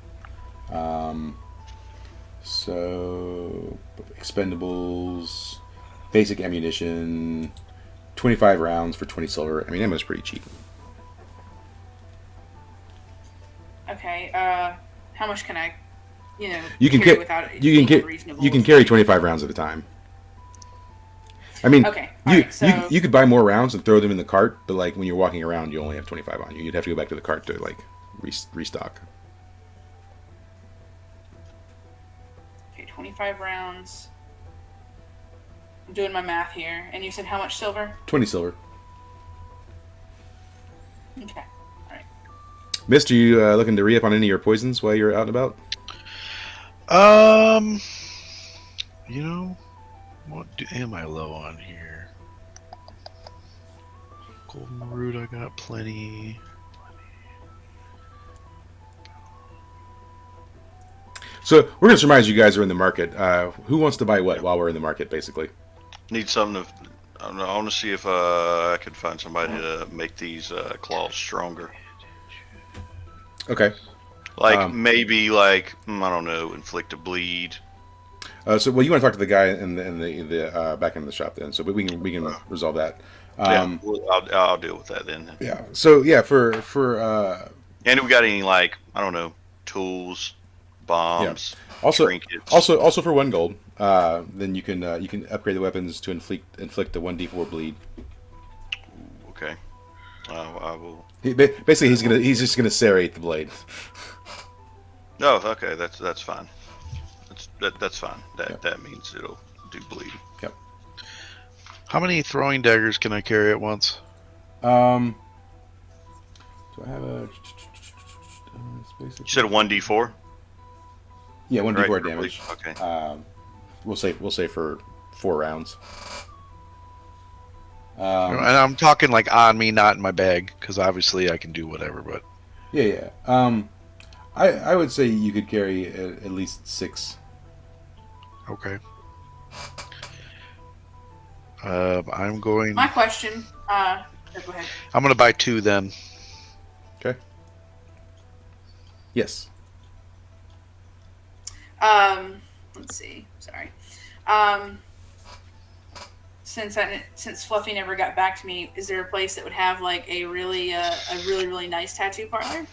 So expendables, basic ammunition, 25 rounds for 20 silver. I mean, ammo's pretty cheap. Okay, how much can I, You can carry without it being unreasonable? you can carry 25 rounds at a time. I mean, Okay, you, alright, so... you could buy more rounds and throw them in the cart, but like when you're walking around, you only have 25 on you. You'd have to go back to the cart to like restock. Okay, 25 rounds. I'm doing my math here. And you said how much silver? 20 silver. Okay. Alright. Mist, are you looking to re-up on any of your poisons while you're out and about? What am I low on here? Golden root, I got plenty. So we're going to surmise you guys are in the market. Who wants to buy what while we're in the market, basically? Need something to. I want to see if I could find somebody to make these claws stronger. Okay. Like maybe like I don't know, inflict a bleed. So well, you want to talk to the guy in the back end of the shop then. So we can resolve that. I'll deal with that then. Yeah. So yeah, for And we got any like I don't know tools, bombs, trinkets. Also for 1 gold, then you can upgrade the weapons to inflict a 1d4 bleed. Okay. I will. Basically, he's just gonna serrate the blade. Oh, okay. That's fine. That's fine. That means it'll do bleed. Yep. How many throwing daggers can I carry at once? Do I have a? You said a 1d4. Yeah, 1d4 Right, damage. Okay. We'll say for 4 rounds. And I'm talking like on me, not in my bag, because obviously I can do whatever. But Yeah. I would say you could carry at least 6. okay. I'm going. My question. Go ahead. I'm going to buy 2 then. Okay. Yes. Let's see. Sorry. Since Fluffy never got back to me, is there a place that would have like a really nice tattoo parlor?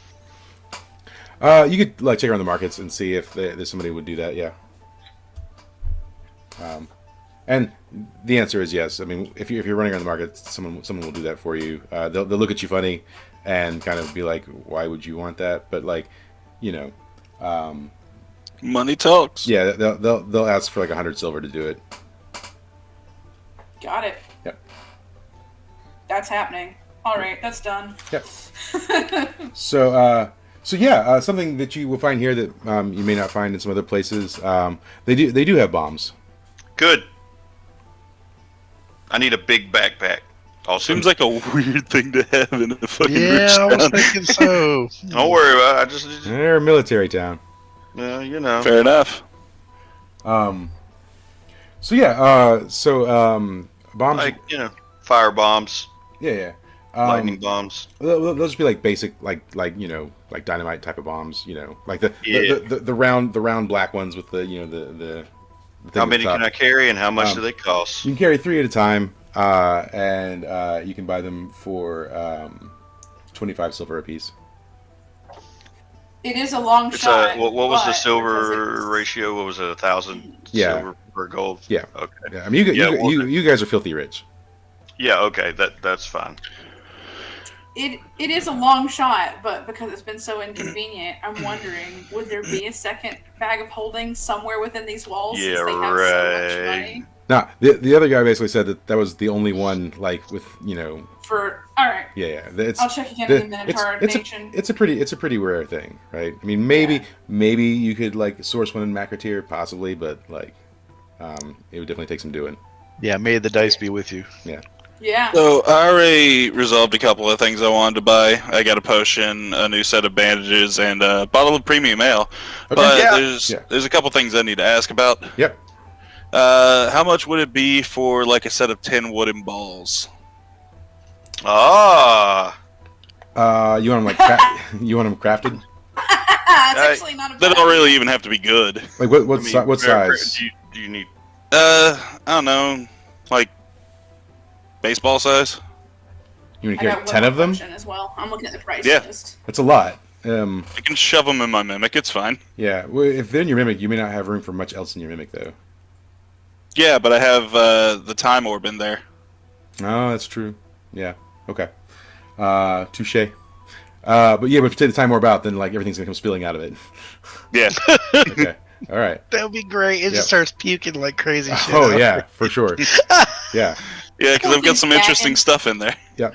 You could like check around the markets and see if there's somebody who would do that. Yeah. And the answer is yes. I mean, if you're running around the market, someone will do that for you. They'll look at you funny and kind of be like, "Why would you want that?" But like, you know, Money talks. yeah, they'll ask for like 100 silver to do it. Got it. Yep. That's happening. All right, that's done. Yep. So yeah, something that you will find here that you may not find in some other places. They do have bombs. Good. I need a big backpack. Also, Seems like a weird thing to have in a fucking Yeah, rich I was town. thinking so. don't worry about it. I just They're a military town. you know. Fair enough. So yeah, bombs. Like fire bombs, Yeah. lightning bombs. They'll just be like basic, like like dynamite type of bombs. Like the Yeah. the round black ones with the the thing How at the many top. can I carry, and how much do they cost? You can carry 3 at a time, and you can buy them for 25 silver apiece. It is a long It's shot. what was the but silver because ratio? What was it? 1,000 Yeah. silver per gold. Yeah. Okay. Yeah, I mean you guys are filthy rich. Yeah. Okay. That's fine. It is a long shot, but because it's been so inconvenient, I'm wondering, would there be a second bag of holding somewhere within these walls? Yeah, since they have so much right. money? Now the other guy basically said that was the only one, like with For all right, yeah. It's, I'll check again in the Minotaur Nation. it's a pretty rare thing, right? I mean, maybe you could like source one in Macrotier, possibly, but like, it would definitely take some doing. Yeah, may the dice be with you. Yeah. So I already resolved a couple of things I wanted to buy. I got a potion, a new set of bandages, and a bottle of premium ale. Okay. But Yeah. there's a couple things I need to ask about. Yep. How much would it be for like a set of 10 wooden balls? Ah. You want them you want them crafted? It's actually not a They bad don't really even have to be good. Like what I mean, what size? Do you need? I don't know, like baseball size. You want I to got carry one 10 of them? question as well. I'm looking at the price Yeah. list. That's a lot. I can shove them in my mimic. It's fine. Yeah. Well, if they're in your mimic, you may not have room for much else in your mimic, though. Yeah, but I have the time orb in there. Oh, that's true. Yeah. Okay. Touche. But yeah, but if you take the time more about, then like everything's gonna come spilling out of it. Yeah. Okay. All right. That would be great. It Yep. just starts puking like crazy shit. Oh out. yeah, for sure. Yeah. Yeah, because I've got some interesting stuff in there. All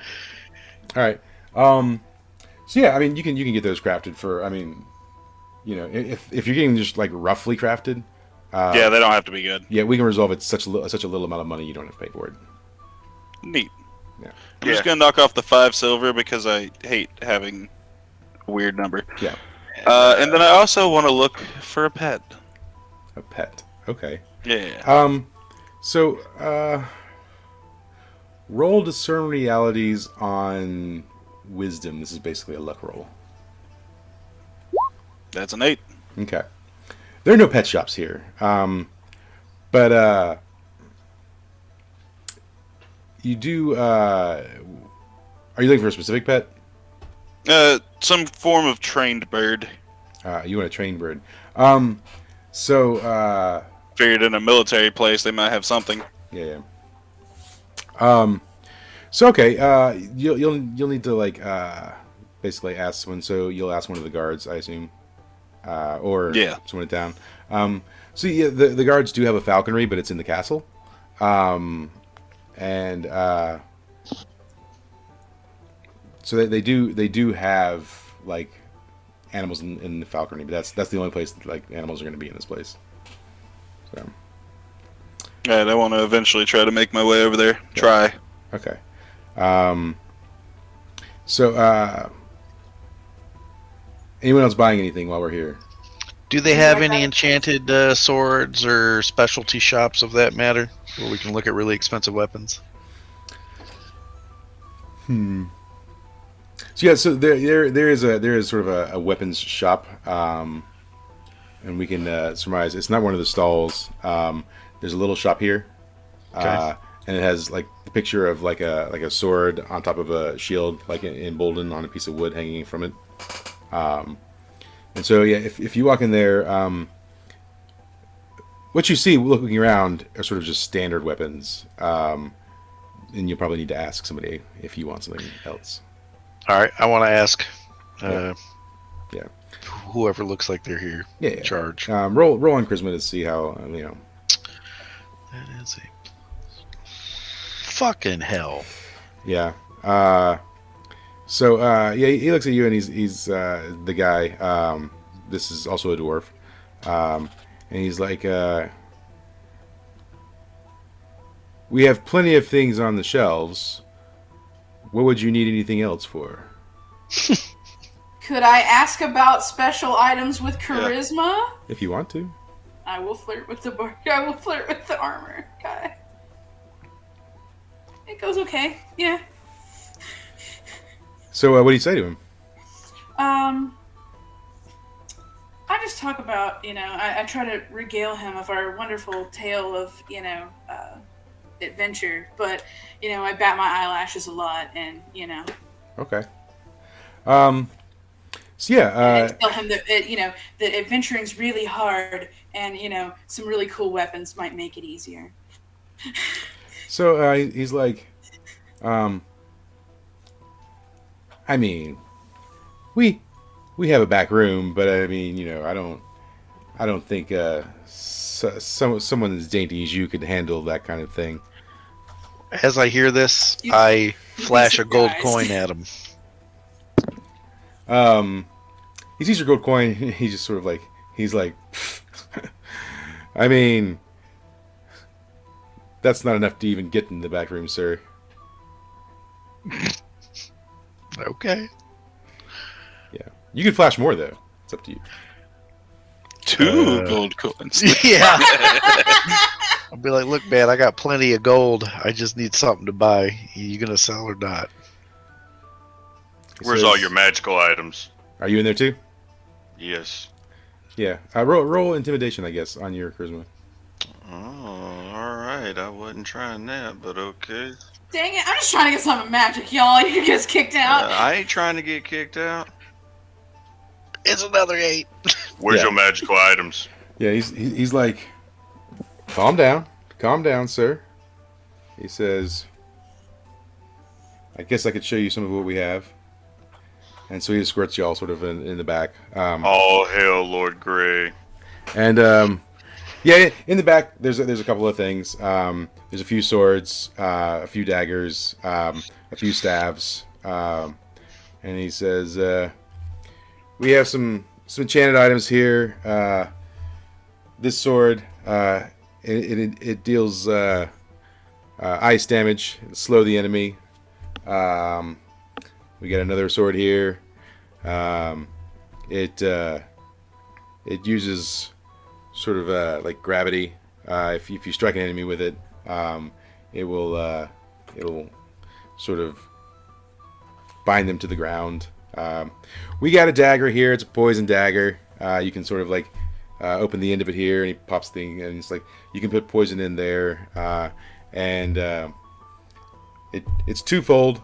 right. So yeah, I mean, you can get those crafted for. I mean, if you're getting just like roughly crafted. Yeah, they don't have to be good. Yeah, we can resolve it such a little amount of money you don't have to pay for it. Neat. Yeah. I'm just gonna knock off the 5 silver because I hate having a weird number. Yeah. And then I also want to look for a pet. A pet. Okay. Yeah. So roll discern realities on wisdom. This is basically a luck roll. That's an 8. Okay. There are no pet shops here. But you do. Are you looking for a specific pet? Some form of trained bird. You want a trained bird. So Figured in a military place they might have something. yeah. So okay, you'll need to like basically ask someone. So you'll ask one of the guards, I assume, or Yeah. someone in town. So yeah, the guards do have a falconry, but it's in the castle, and so they do have like animals in the falconry, but that's the only place that, like animals are going to be in this place. So And I want to eventually try to make my way over there. Try. okay, so anyone else buying anything while we're here? Do they have any enchanted swords or specialty shops of that matter, where we can look at really expensive weapons? So yeah, so there is sort of a weapons shop, and we can surmise it's not one of the stalls. There's a little shop here, Okay. and it has like the picture of like a sword on top of a shield, like emboldened on a piece of wood hanging from it. And so yeah, if you walk in there, what you see looking around are sort of just standard weapons, and you'll probably need to ask somebody if you want something else. All right, I want to ask Yeah. whoever looks like they're here Yeah, in charge. roll on charisma to see how That is a fucking hell. Yeah. So yeah, he looks at you and he's the guy. This is also a dwarf, and he's like, "We have plenty of things on the shelves. What would you need anything else for?" Could I ask about special items with charisma? If you want to. I will flirt with the I will flirt with the armor guy. It goes okay. Yeah. So what do you say to him? I just talk about, I try to regale him of our wonderful tale of, adventure, but, I bat my eyelashes a lot and, Okay. So yeah. and tell him that, that adventuring's really hard and, some really cool weapons might make it easier. So he's like, I mean, we have a back room, but I mean, I don't think someone as dainty as you could handle that kind of thing. As I hear this, You- I flash a gold surprised. coin at him. He sees your gold coin. He's just sort of like, he's like, I mean, that's not enough to even get in the back room, sir. Okay. Yeah, you can flash more though. It's up to you. 2 gold coins. Yeah. I'll be like, look, man, I got plenty of gold. I just need something to buy. You gonna sell or not? He Where's says, all your magical items? Are you in there too? Yes. Yeah. Roll intimidation, I guess, on your charisma. Oh, all right. I wasn't trying that, but okay. Dang it, I'm just trying to get some magic, y'all. You get us kicked out. I ain't trying to get kicked out. It's another 8. Where's Yeah. your magical items? Yeah, he's like, calm down, sir. He says, I guess I could show you some of what we have. And so he escorts you all sort of in the back. Oh, hell, Lord Grey. And yeah, in the back there's a couple of things. There's a few swords, a few daggers, a few staves, and he says, "We have some enchanted items here. This sword, it deals ice damage, slow the enemy. We got another sword here. It uses sort of like gravity. If you strike an enemy with it, it'll sort of bind them to the ground. We got a dagger here. It's a poison dagger. You can sort of like open the end of it here, and he pops the thing, and it's like you can put poison in there, and it's twofold.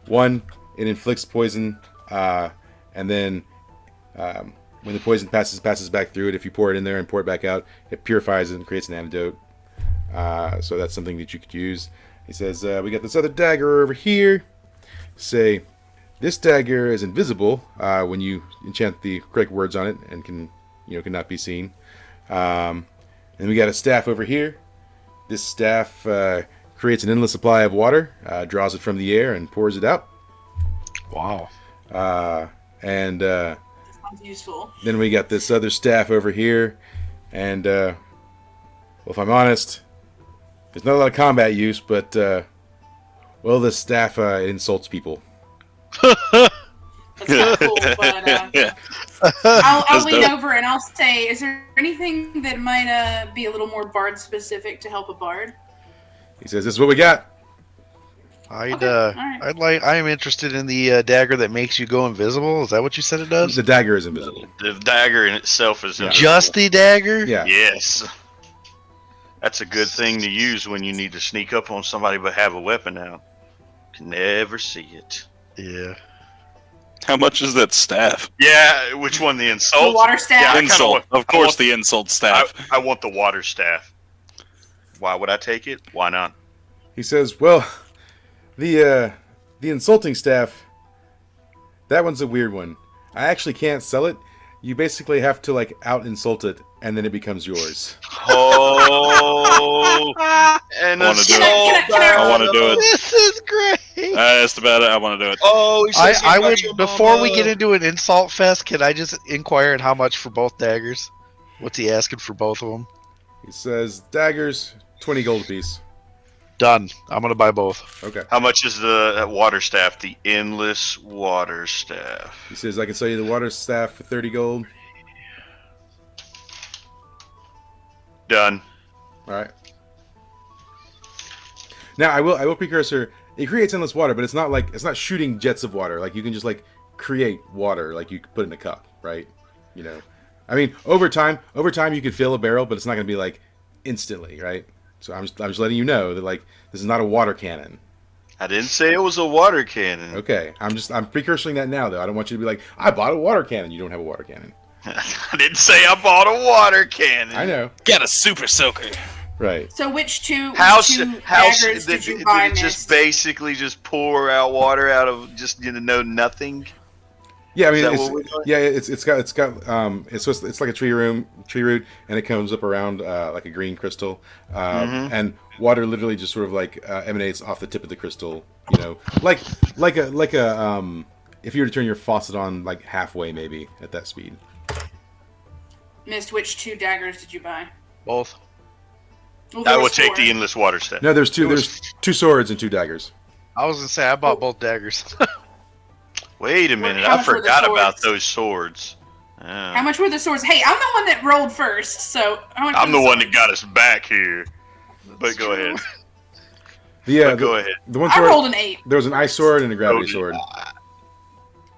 One, it inflicts poison, and then when the poison passes back through it, if you pour it in there and pour it back out, it purifies it and creates an antidote. So that's something that you could use. He says, we got this other dagger over here. Say, this dagger is invisible when you enchant the correct words on it and cannot be seen. And we got a staff over here. This staff creates an endless supply of water, draws it from the air, and pours it out. Wow. And Sounds useful. then we got this other staff over here. And, well, if I'm honest, there's not a lot of combat use, but, well, this staff insults people. That's not cool, but Yeah. I'll That's lean dope. over and I'll say, is there anything that might be a little more bard specific to help a bard? He says, this is what we got. I'd alright. I am interested in the dagger that makes you go invisible. Is that what you said it does? The dagger is invisible. The dagger in itself is invisible. Just the dagger? Yeah. Yes. That's a good thing to use when you need to sneak up on somebody but have a weapon out. Can never see it. Yeah. How much is that staff? Yeah, which one? The insult? The water staff? Yeah, I kinda Insult. want- Of I course, want- the insult staff. I want the water staff. Why would I take it? Why not? He says, well, the insulting staff, that one's a weird one. I actually can't sell it. You basically have to, like, out-insult it, and then it becomes yours. Oh, and I wanna do it. I wanna do it. This is great. I asked about it. I want to do it. Oh, he says I he would likes your before we mama. get into an insult fest. Can I just inquire on how much for both daggers? What's he asking for both of them? He says, daggers, 20 gold apiece. Done. I'm gonna buy both. Okay. How much is the water staff? The endless water staff. He says, I can sell you the water staff for 30 gold. Done. All right. Now, I will precursor. It creates endless water, but it's not shooting jets of water. Like, you can just, like, create water, like you could put in a cup, right? You know, I mean, over time you could fill a barrel, but it's not going to be like instantly, right? So I'm just letting you know that, like, this is not a water cannon. I didn't say it was a water cannon. Okay, I'm precursoring that now, though. I don't want you to be like, I bought a water cannon. You don't have a water cannon. I didn't say I bought a water cannon. I know, Got a super soaker. right? So which two Did daggers did you buy, it just Mist? basically just pour out water out of just nothing? Yeah, I mean, Is that what we're doing? it's like a tree root, and it comes up around like a green crystal, and water literally just sort of like emanates off the tip of the crystal. You know, like a if you were to turn your faucet on like halfway, maybe at that speed. Mist, which two daggers did you buy? Both. Well, there I will was take four. the endless water staff. No, there's two swords and two daggers. I was gonna say I bought both daggers. Wait a minute, how I much were the forgot about swords? those swords. How much were the swords? Hey, I'm the one that rolled first, so how much I'm were the one that swords? got us back here. But go ahead. Go ahead. The one I sword. rolled an 8. There was an ice sword and a gravity Oh, sword.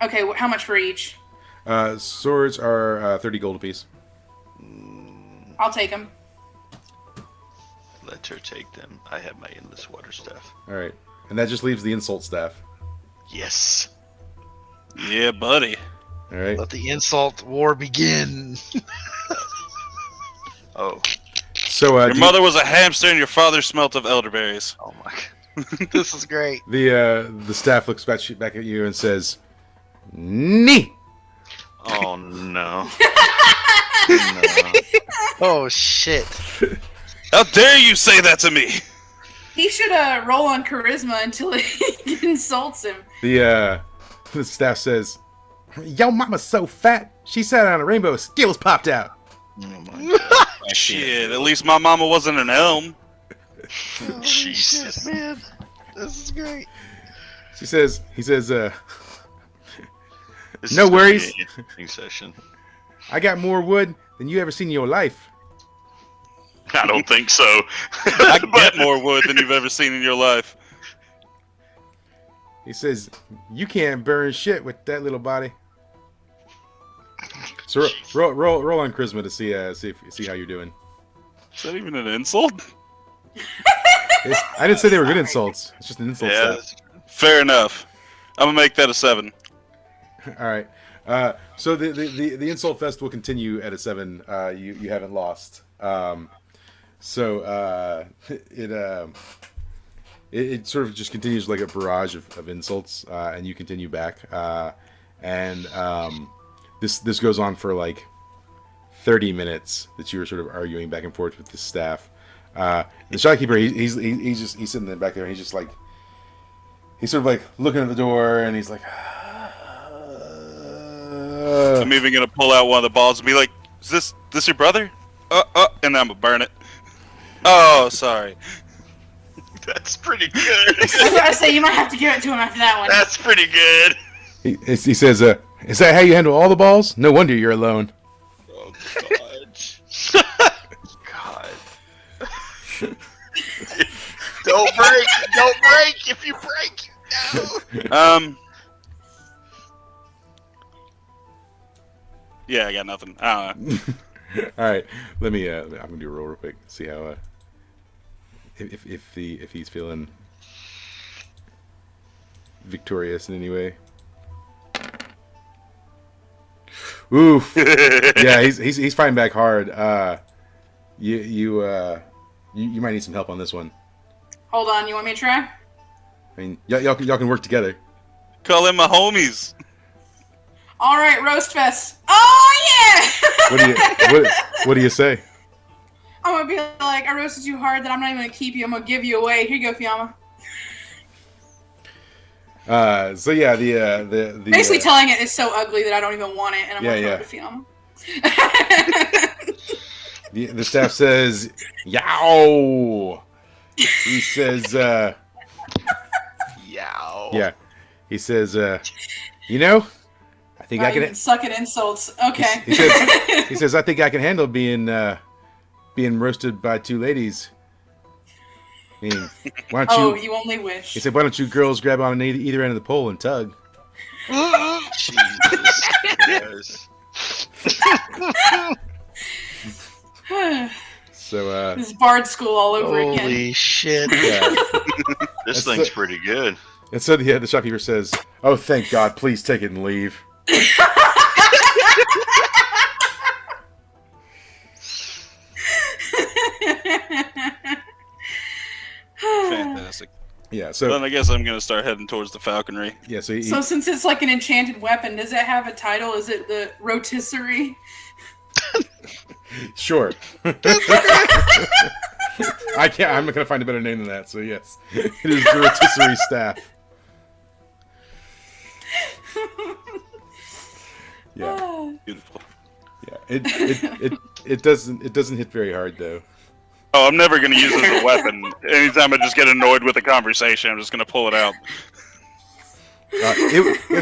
Okay, how much for each? Swords are 30 gold apiece. I'll take them. Let her take them. I have my endless water staff. All right, and that just leaves the insult staff. Yes. Yeah, buddy. All right. Let the insult war begin. Oh. So Your mother was a hamster and your father smelt of elderberries. Oh my. This is great. the staff looks back at you and says, "Nee." Oh no. No. Oh shit. How dare you say that to me? He should roll on charisma until he insults him. The staff says, "Yo, mama's so fat. She sat on a rainbow. Skills popped out." Oh my God. Shit, at least my mama wasn't an elm. Oh, Jesus. shit, man. This is great. He says, This No is gonna be worries. an interesting session. "I got more wood than you ever seen in your life." I don't think so. I get more wood than you've ever seen in your life. He says, "You can't burn shit with that little body." So roll on charisma to see how you're doing. Is that even an insult? I didn't say they were good insults. It's just an insult Yeah. stuff. Fair enough. I'm gonna make that a 7. All right. So the insult fest will continue at a 7. You haven't lost. it sort of just continues like a barrage of insults, and you continue back, and this goes on for like 30 minutes that you were sort of arguing back and forth with the staff. The shopkeeper, he's sitting there back there, and he's just like, he's sort of like looking at the door, and he's like, I'm even gonna pull out one of the balls and be like, "Is this your brother?" And I'm gonna burn it. Oh, sorry. That's pretty good. I was gonna say you might have to give it to him after that one. That's pretty good. he says, "Is that how you handle all the balls? No wonder you're alone." Oh God. God. Don't break. Don't break. If you break, no. Yeah, I got nothing. I don't know. All right, let me. I'm gonna do a roll real quick. See how if he's feeling victorious in any way. Oof. Yeah, he's fighting back hard. You might need some help on this one. Hold on, you want me to try? I mean, y'all can work together. Call in my homies. All right, roast fest. Oh yeah! What do you say? I'm gonna be like, I roasted you hard that I'm not even gonna keep you. I'm gonna give you away. Here you go, Fiamma. So yeah, the Basically telling it is so ugly that I don't even want it, and I'm gonna throw it to Fiamma. the staff says, "Yow." He says, Yow. Yeah. He says, you know, I think I can suck at insults. Okay. He says, I think I can handle being roasted by two ladies. I mean, why don't you? You only wish. He said, why don't you girls grab on either end of the pole and tug? Jesus. Yes. So this is Bard School all over again. Holy shit. yeah. This thing's pretty good. And so the shopkeeper says, "Oh, thank God! Please take it and leave." Fantastic. Yeah. So Then I guess I'm gonna start heading towards the falconry. yeah. So So since it's like an enchanted weapon, does it have a title? Is it the rotisserie? sure. I can't. I'm not gonna find a better name than that. So yes, it is the rotisserie staff. Yeah. Beautiful. Yeah. It doesn't hit very hard though. Oh, I'm never gonna use it as a weapon. Anytime I just get annoyed with a conversation, I'm just gonna pull it out.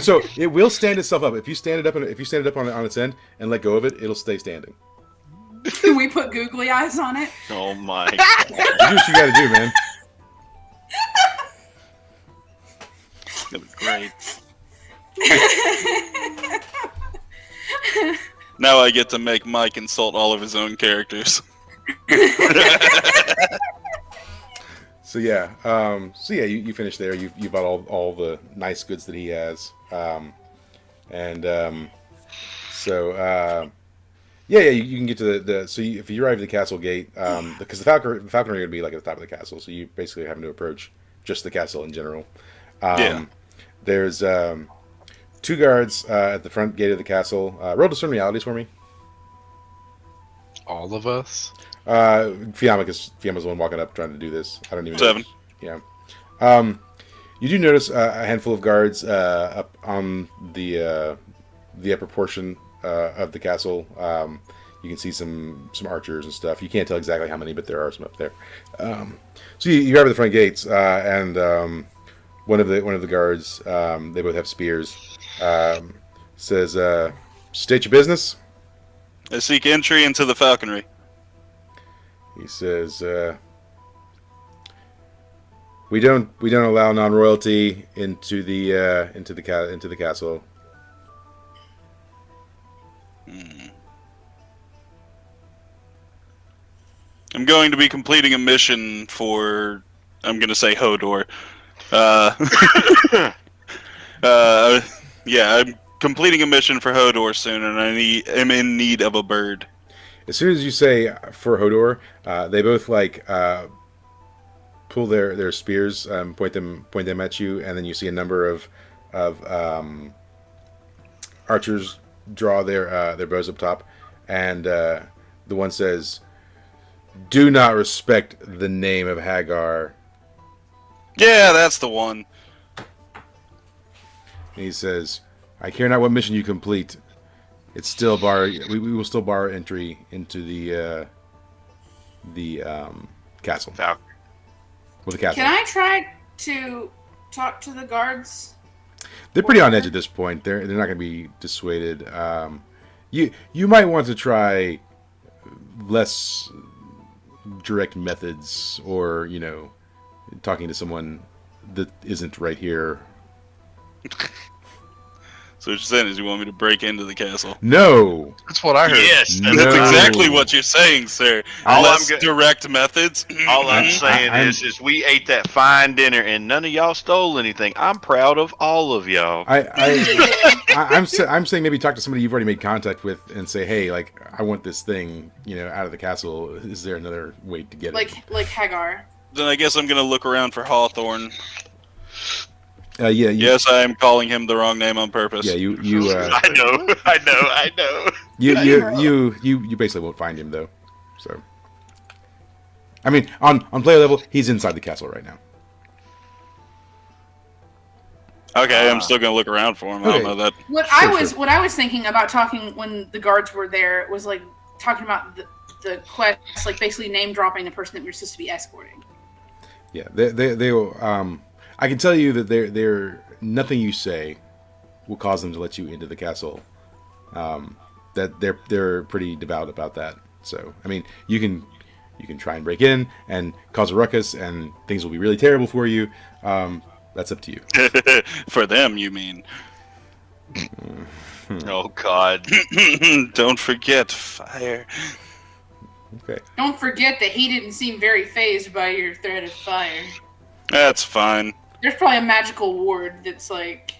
So it will stand itself up if you stand it up on its end and let go of it. It'll stay standing. Can we put googly eyes on it? Oh my You do what you gotta do, man. That was great. Now I get to make Mike insult all of his own characters. So yeah, you finish there. You bought all the nice goods that he has, you can get to the if you arrive at the castle gate, because the falconry are going to be like at the top of the castle, so you basically having to approach just the castle in general. There's 2 guards at the front gate of the castle. Roll discern realities for me. All of us? Fiamma, because Fiamma's the one walking up trying to do this. I don't even 7. know. Yeah. You do notice a handful of guards up on the upper portion of the castle. You can see some archers and stuff. You can't tell exactly how many, but there are some up there. So you arrive at the front gates, and one of the guards, they both have spears, says, "State your business." I seek entry into the falconry. He says, "We don't allow non-royalty into the castle." I'm going to be completing a mission for, I'm going to say Hodor. I'm completing a mission for Hodor soon, and am in need of a bird. As soon as you say for Hodor, they both pull their spears, point them at you, and then you see a number of archers draw their bows up top, and the one says, "Do not respect the name of Hagar." Yeah, that's the one. And he says, "I care not what mission you complete. It's still we will still bar entry into the castle." Falcon. Well, the castle. Can I try to talk to the guards? They're pretty on edge at this point. They're not going to be dissuaded. You might want to try less direct methods, or talking to someone that isn't right here. So what you're saying is you want me to break into the castle? No. That's what I heard. Yes, No. That's exactly what you're saying, sir. All Less I'm go- direct methods. All I'm saying I'm- is we ate that fine dinner and none of y'all stole anything. I'm proud of all of y'all. I'm saying maybe talk to somebody you've already made contact with and say, hey, like, I want this thing, out of the castle. Is there another way to get it? Like Hagar. Then I guess I'm gonna look around for Hawthorne. Yeah. Yes, I am calling him the wrong name on purpose. Yeah. You. I know. You basically won't find him though. So. I mean, on player level, he's inside the castle right now. Okay, I'm still gonna look around for him. I don't know that. What I was thinking about talking when the guards were there was like talking about the quest, like basically name dropping the person that we're supposed to be escorting. Yeah, they will. I can tell you that they're nothing you say will cause them to let you into the castle. That they're pretty devout about that. So I mean, you can try and break in and cause a ruckus, and things will be really terrible for you. That's up to you. For them, you mean? Oh God. Don't forget fire. Okay. Don't forget that he didn't seem very fazed by your threat of fire. That's fine. There's probably a magical ward that's like.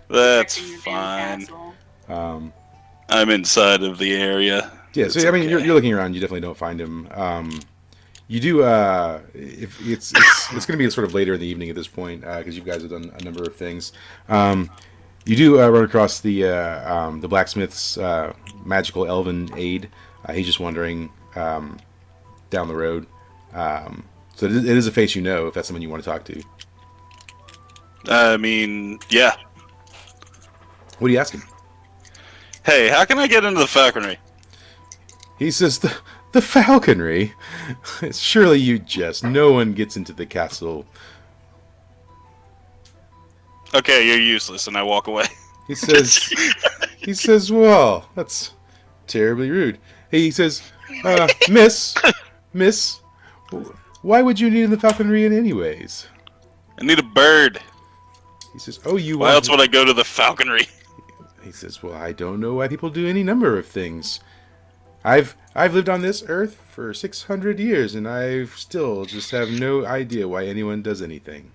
That's protecting your fine. damn castle. I'm inside of the area. Yeah. So It's I mean, okay. you're looking around. You definitely don't find him. You do. If it's going to be sort of later in the evening at this point because you guys have done a number of things. You do run across the blacksmith's magical elven aide. He's just wandering down the road. So it is a face you know if that's someone you want to talk to. I mean, yeah. What are you asking? Hey, how can I get into the falconry? He says, the falconry? Surely you jest. No one gets into the castle. Okay, you're useless, and I walk away. He says, well, that's terribly rude. He says, miss, why would you need the falconry in anyways? I need a bird. He says, oh, you Why want... else would I go to the falconry? He says, well, I don't know why people do any number of things. I've lived on this earth for 600 years, and I still just have no idea why anyone does anything.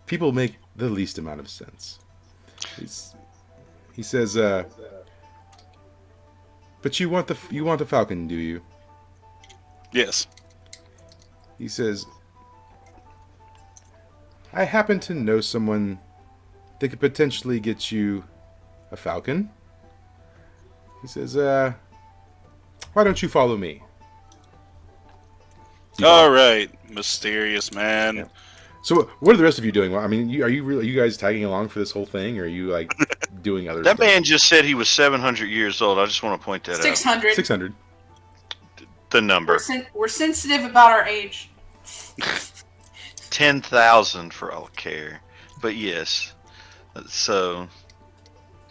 People make the least amount of sense. He says, but you want the falcon, do you? Yes. He says, I happen to know someone that could potentially get you a falcon. He says, why don't you follow me? All right, mysterious man. Yeah. So, what are the rest of you doing? Well, I mean, are you guys tagging along for this whole thing, or are you like doing other That stuff? man just said he was 700 years old. I just want to point that out. 600. 600. The number. We're sensitive about our age. 10,000 for all care. But yes. So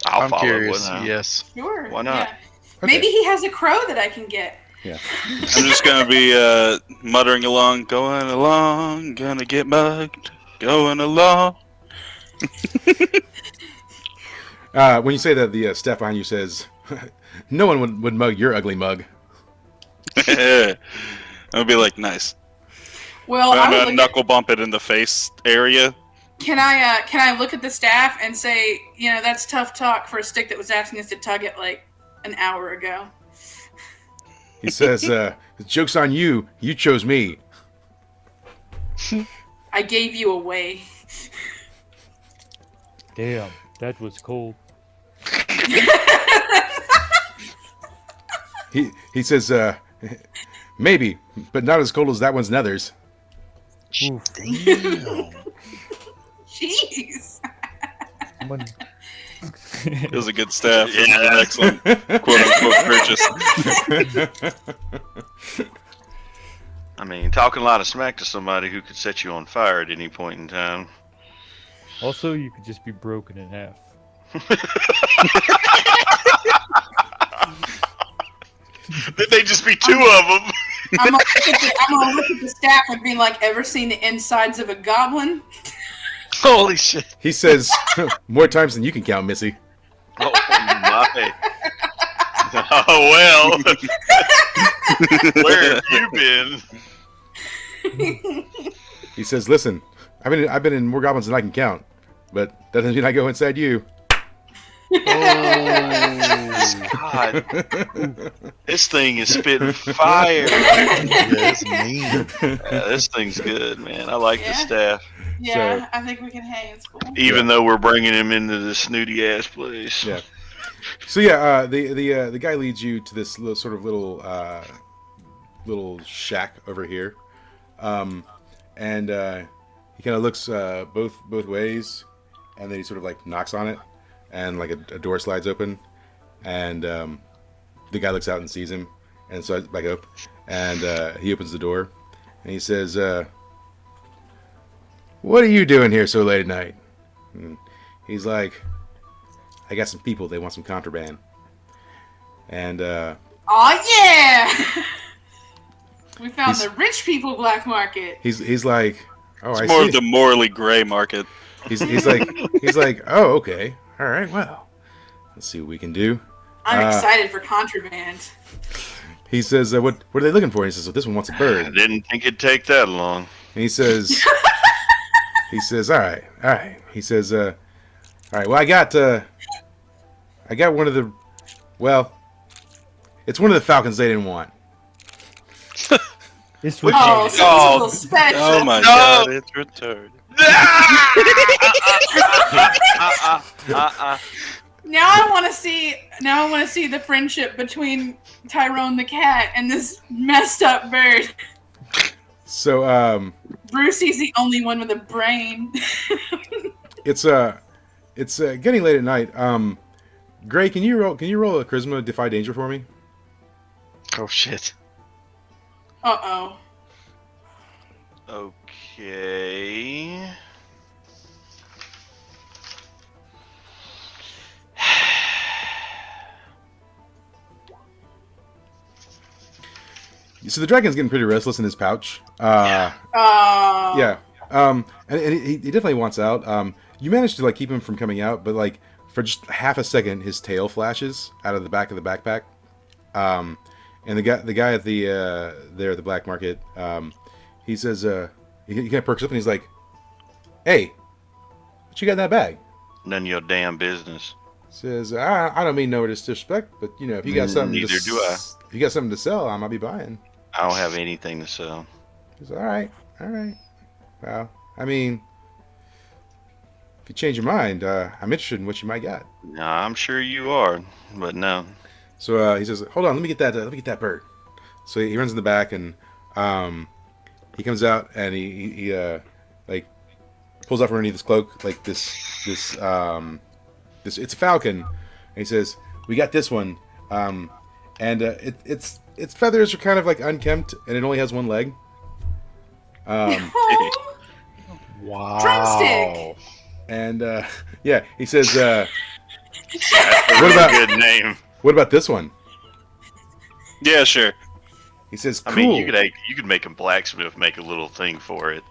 I'll I'm follow. curious. Why not? Yes. Sure. Why not? Yeah. Okay. Maybe he has a crow that I can get. Yeah. I'm just gonna be muttering along, going along, gonna get mugged, going along. When you say that, the staff behind you says, no one would mug your ugly mug. I'll be like, nice. Well, I'm I would gonna look knuckle bump it in the face area. can I look at the staff and say, that's tough talk for a stick that was asking us to tug it like an hour ago. He says, the joke's on you. You chose me. I gave you away. Damn, that was cold. He says, maybe, but not as cold as that one's nethers. Oof. Damn. Jeez. Someone- It was a good staff. It was an excellent quote-unquote purchase. I mean, talking a lot of smack to somebody who could set you on fire at any point in time. Also, you could just be broken in half. Then they just be two of them. I'm gonna look at the staff and be like, ever seen the insides of a goblin? Holy shit. He says, more times than you can count, Missy. Oh my! Oh well. Where have you been? He says, listen, I've been in more goblins than I can count, but that doesn't mean I go inside you. Oh, God, this thing is spitting fire. that's mean. This thing's good, man. I like the Yeah. staff, Yeah, I think we can hang. It's cool. even though we're bringing him into this snooty ass place. Yeah. So yeah, the guy leads you to this little, sort of little shack over here, and he kind of looks both ways, and then he sort of like knocks on it, and like a door slides open, and the guy looks out and sees him, and so I back up, and he opens the door, and he says, "What are you doing here so late at night?" And he's like, "I got some people. They want some contraband." And Oh yeah! We found He's- the rich people black market. he's like, "Oh, It's I more see." of the morally gray market. He's like, "Oh, okay, all right. Well, let's see what we can do." I'm excited for contraband. He says, "What are they looking for?" And he says, "Well, this one wants a bird." I And didn't think it'd take that long. he says, "All right." He says, "All right. Well, I got one of the, well, it's one of the falcons they didn't want." It's Oh, retarded. so it's a little special. Oh my No! god, it's retarded. Now I want to see. Now I want to see the friendship between Tyrone the cat and this messed up bird. So Brucey's the only one with a brain. it's getting late at night. Gray, can you roll a charisma defy danger for me? Oh shit. Uh-oh. Okay. So the dragon's getting pretty restless in his pouch. Oh. Yeah. And he definitely wants out. You managed to like keep him from coming out, but like for just half a second, his tail flashes out of the back of the backpack. And the guy at the black market, he says, he kind of perks up and he's like, "Hey, what you got in that bag?" None of your damn business. Says, I don't mean no disrespect, but you know, if you got something, Neither do I. If you got something to sell, I might be buying. I don't have anything to sell. He's all right. Well, I mean, if you change your mind, I'm interested in what you might got. No, I'm sure you are, but no. So he says, "Hold on, let me get that bird." So he runs in the back and he comes out and he like pulls out from underneath his cloak like this it's a falcon, and he says, "We got this one, and its feathers are kind of like unkempt, and it only has one leg." Oh, Wow. drumstick. And yeah, he says, That's a What really about- good name. "What about this one?" Yeah, sure. He says, I "Cool." mean, you could make a blacksmith make a little thing for it.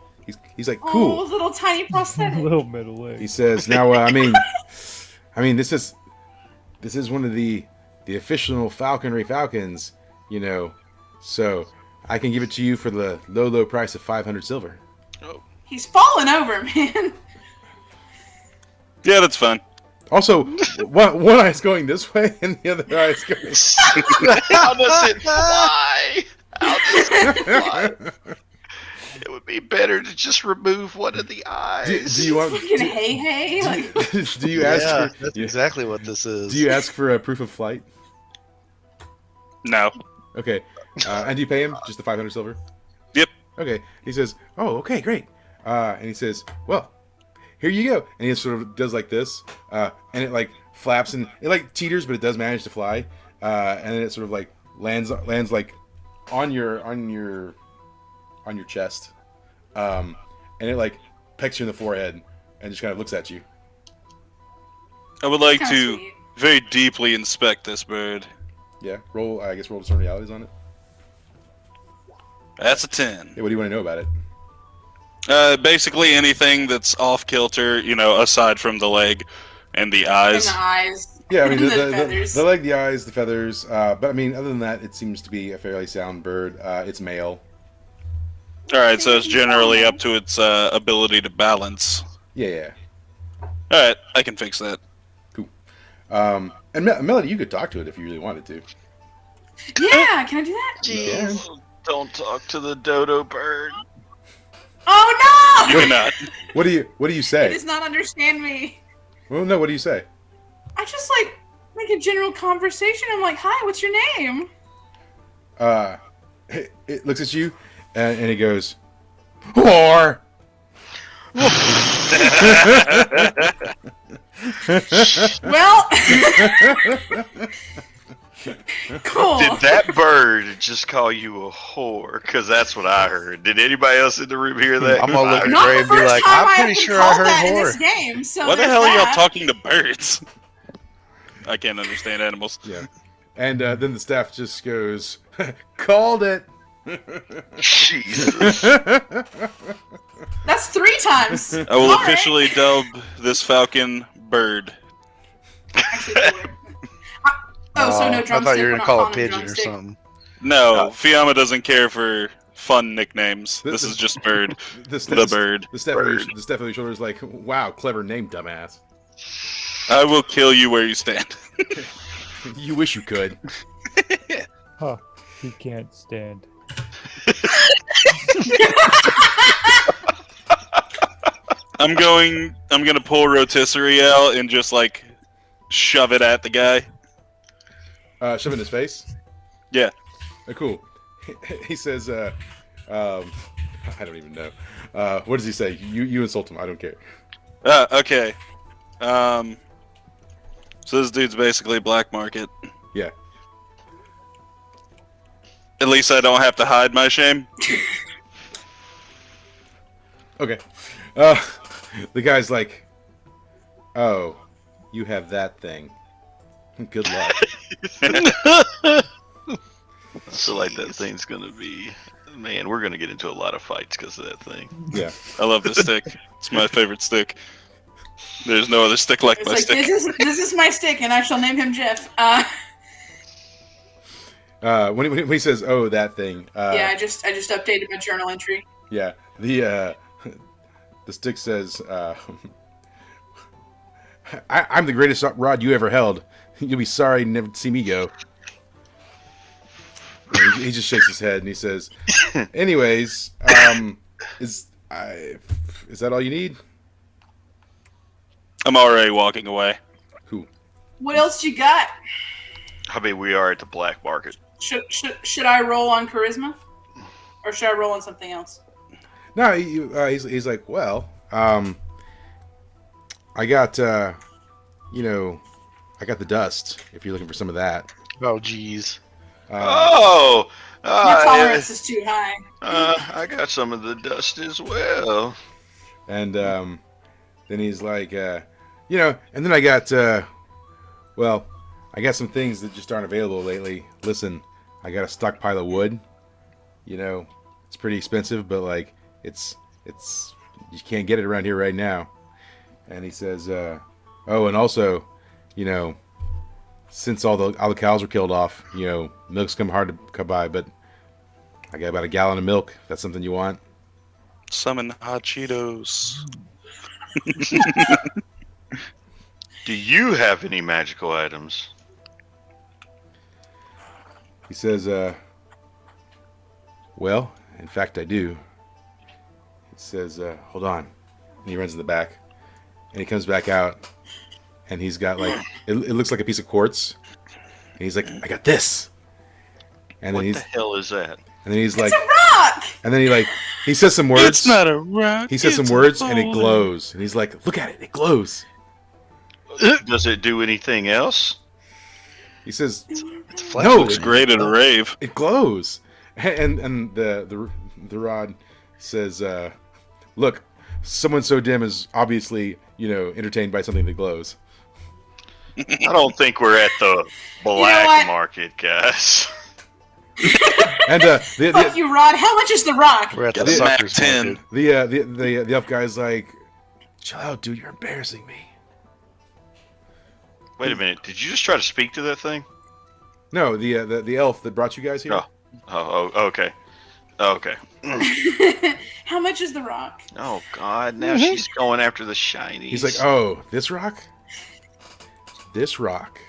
He's like, Oh, "Cool." little tiny prosthetic. Little metal leg. He says, "Now, I mean, this is one of the official falconry falcons, you know, so I can give it to you for the low price of 500 silver." He's falling over, man. Yeah, that's fine. Also, one eye's going this way and the other eye's going. How does it fly? How does it fly? It would be better to just remove one of the eyes. Do you want? Fucking hey. Like, Do you ask Yeah, for? that's exactly what this is. Do you ask for a proof of flight? No. Okay. And do you pay him just the 500 silver? Yep. Okay. He says, "Oh, okay, great." And he says, "Well, here you go." And he sort of does like this, and it like flaps and it like teeters, but it does manage to fly. And then it sort of like lands like on your chest, and it like pecks you in the forehead and just kind of looks at you. I would like Kinda to sweet. very deeply inspect this bird. Yeah. Roll. I guess roll discern realities on it. That's a 10. Yeah, what do you want to know about it? Basically anything that's off kilter, aside from the leg and the in eyes. the eyes. Yeah, I mean And the feathers. leg, the eyes, the feathers. But I mean, other than that, it seems to be a fairly sound bird. It's male. All right, so it's generally up to its ability to balance. Yeah. All right, I can fix that. And Melody, you could talk to it if you really wanted to. Yeah, can I do that? Jeez, don't talk to the dodo bird. Oh You no! cannot. What do you It say? does not understand me. Well, no. What do you say? I just like a general conversation. I'm like, hi, what's your name? It looks at you, and it goes, "Whore." Well, cool. Did that bird just call you a whore? Because that's what I heard. Did anybody else in the room hear that? I'm gonna look at Not Gray the and be first like, time I'm I pretty have been sure I called heard that in whore. this game. So Why the there's hell are y'all that. talking to birds? I can't understand animals. Yeah. And then the staff just goes, "Called it." Jesus. That's 3 times. I will All right. officially dub this falcon bird. Actually, 4. So no I drumstick. thought you were we're gonna not call it calling him pigeon or drumstick. something. No, Fiamma doesn't care for fun nicknames. Th- This th- is just bird. The The bird. The staff on your shoulder is like, "Wow, clever name, dumbass." I will kill you where you stand. You wish you could. Huh. He can't stand. I'm gonna pull rotisserie out and just like shove it at the guy. Shove it in his face. Yeah. Cool. He says, I don't even know. What does he say? You insult him. I don't care. Okay. So this dude's basically black market. Yeah. At least I don't have to hide my shame. Okay. The guy's like, "Oh, you have that thing. Good luck." I feel like that thing's gonna be. Man, we're gonna get into a lot of fights because of that thing. Yeah. I love this stick. It's my favorite stick. There's no other stick like It's my like stick. this is my stick, and I shall name him Jeff. When he says, "Oh, that thing," Yeah, I just updated my journal entry. yeah, the stick says, "I'm the greatest rod you ever held. You'll be sorry to never see me go." He just shakes his head and he says, "Anyways, is that all you need?" I'm already walking away. Cool. What else you got? I mean, we are at the black market. Should I roll on charisma, or should I roll on something else? No, he's like, "Well, I got I got the dust. If you're looking for some of that." Oh, jeez. Oh, Your tolerance is too high. I got some of the dust as well. And then he's like, and then I got, I got some things that just aren't available lately. Listen, I got a stockpile of wood. It's pretty expensive, but like, it's you can't get it around here right now. And he says, oh, and also, since all the cows were killed off, milk's come hard to come by, but I got about a gallon of milk. If that's something you want. Summon hot Cheetos. Do you have any magical items? He says, well, in fact, I do. says, hold on. And he runs in the back. And he comes back out. And he's got like, it looks like a piece of quartz. And he's like, I got this. And What then the hell is that? And then he's It's like, a rock. and then he says some words. It's not a rock. He says some it's a words and it ball. glows. And he's like, look at it, it glows. Does it do anything else? He says, It's a no, flashlight. It's great at a rave. it glows. And the rod says, look, someone so dim is obviously, entertained by something that glows. I don't think we're at the black what? market, guys. And Fuck you, Rod. How much is the rock? We're at the Got a suckers Mac 10. market. the elf guy's like, chill out, dude, you're embarrassing me. Wait a minute. Did you just try to speak to that thing? No, the elf that brought you guys here. Oh, okay. Okay. How much is the rock? Oh, God. Now she's going after the shinies. He's like, oh, this rock? This rock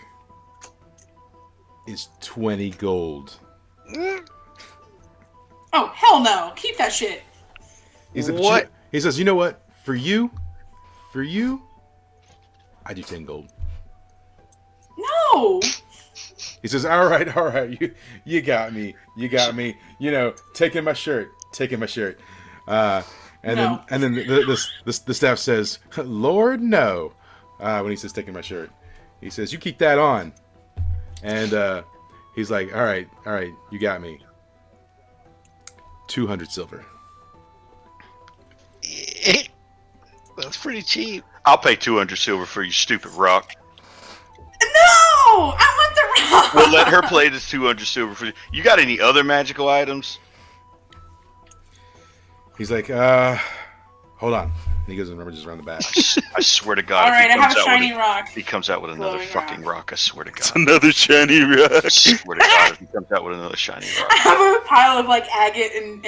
is 20 gold. Oh, hell no. Keep that shit. He's like, What? He says, you know what? For you, I do 10 gold. No. He says, all right, you got me. Taking my shirt. And No. then the staff says, Lord, no. When he says taking my shirt, he says, you keep that on. And he's like, all right, you got me. 200 silver. That's pretty cheap. I'll pay 200 silver for you, stupid rock. No. I want the rock. We'll let her play this 200 silver for you. You got any other magical items? He's like, hold on. And he goes and rummages around the back. I swear to God. All right, I have a out shiny with rock. If he comes out with another Glowing fucking rock, I swear to It's God. another shiny rock. I swear to God, if he comes out with another shiny I rock, have a pile of like agate and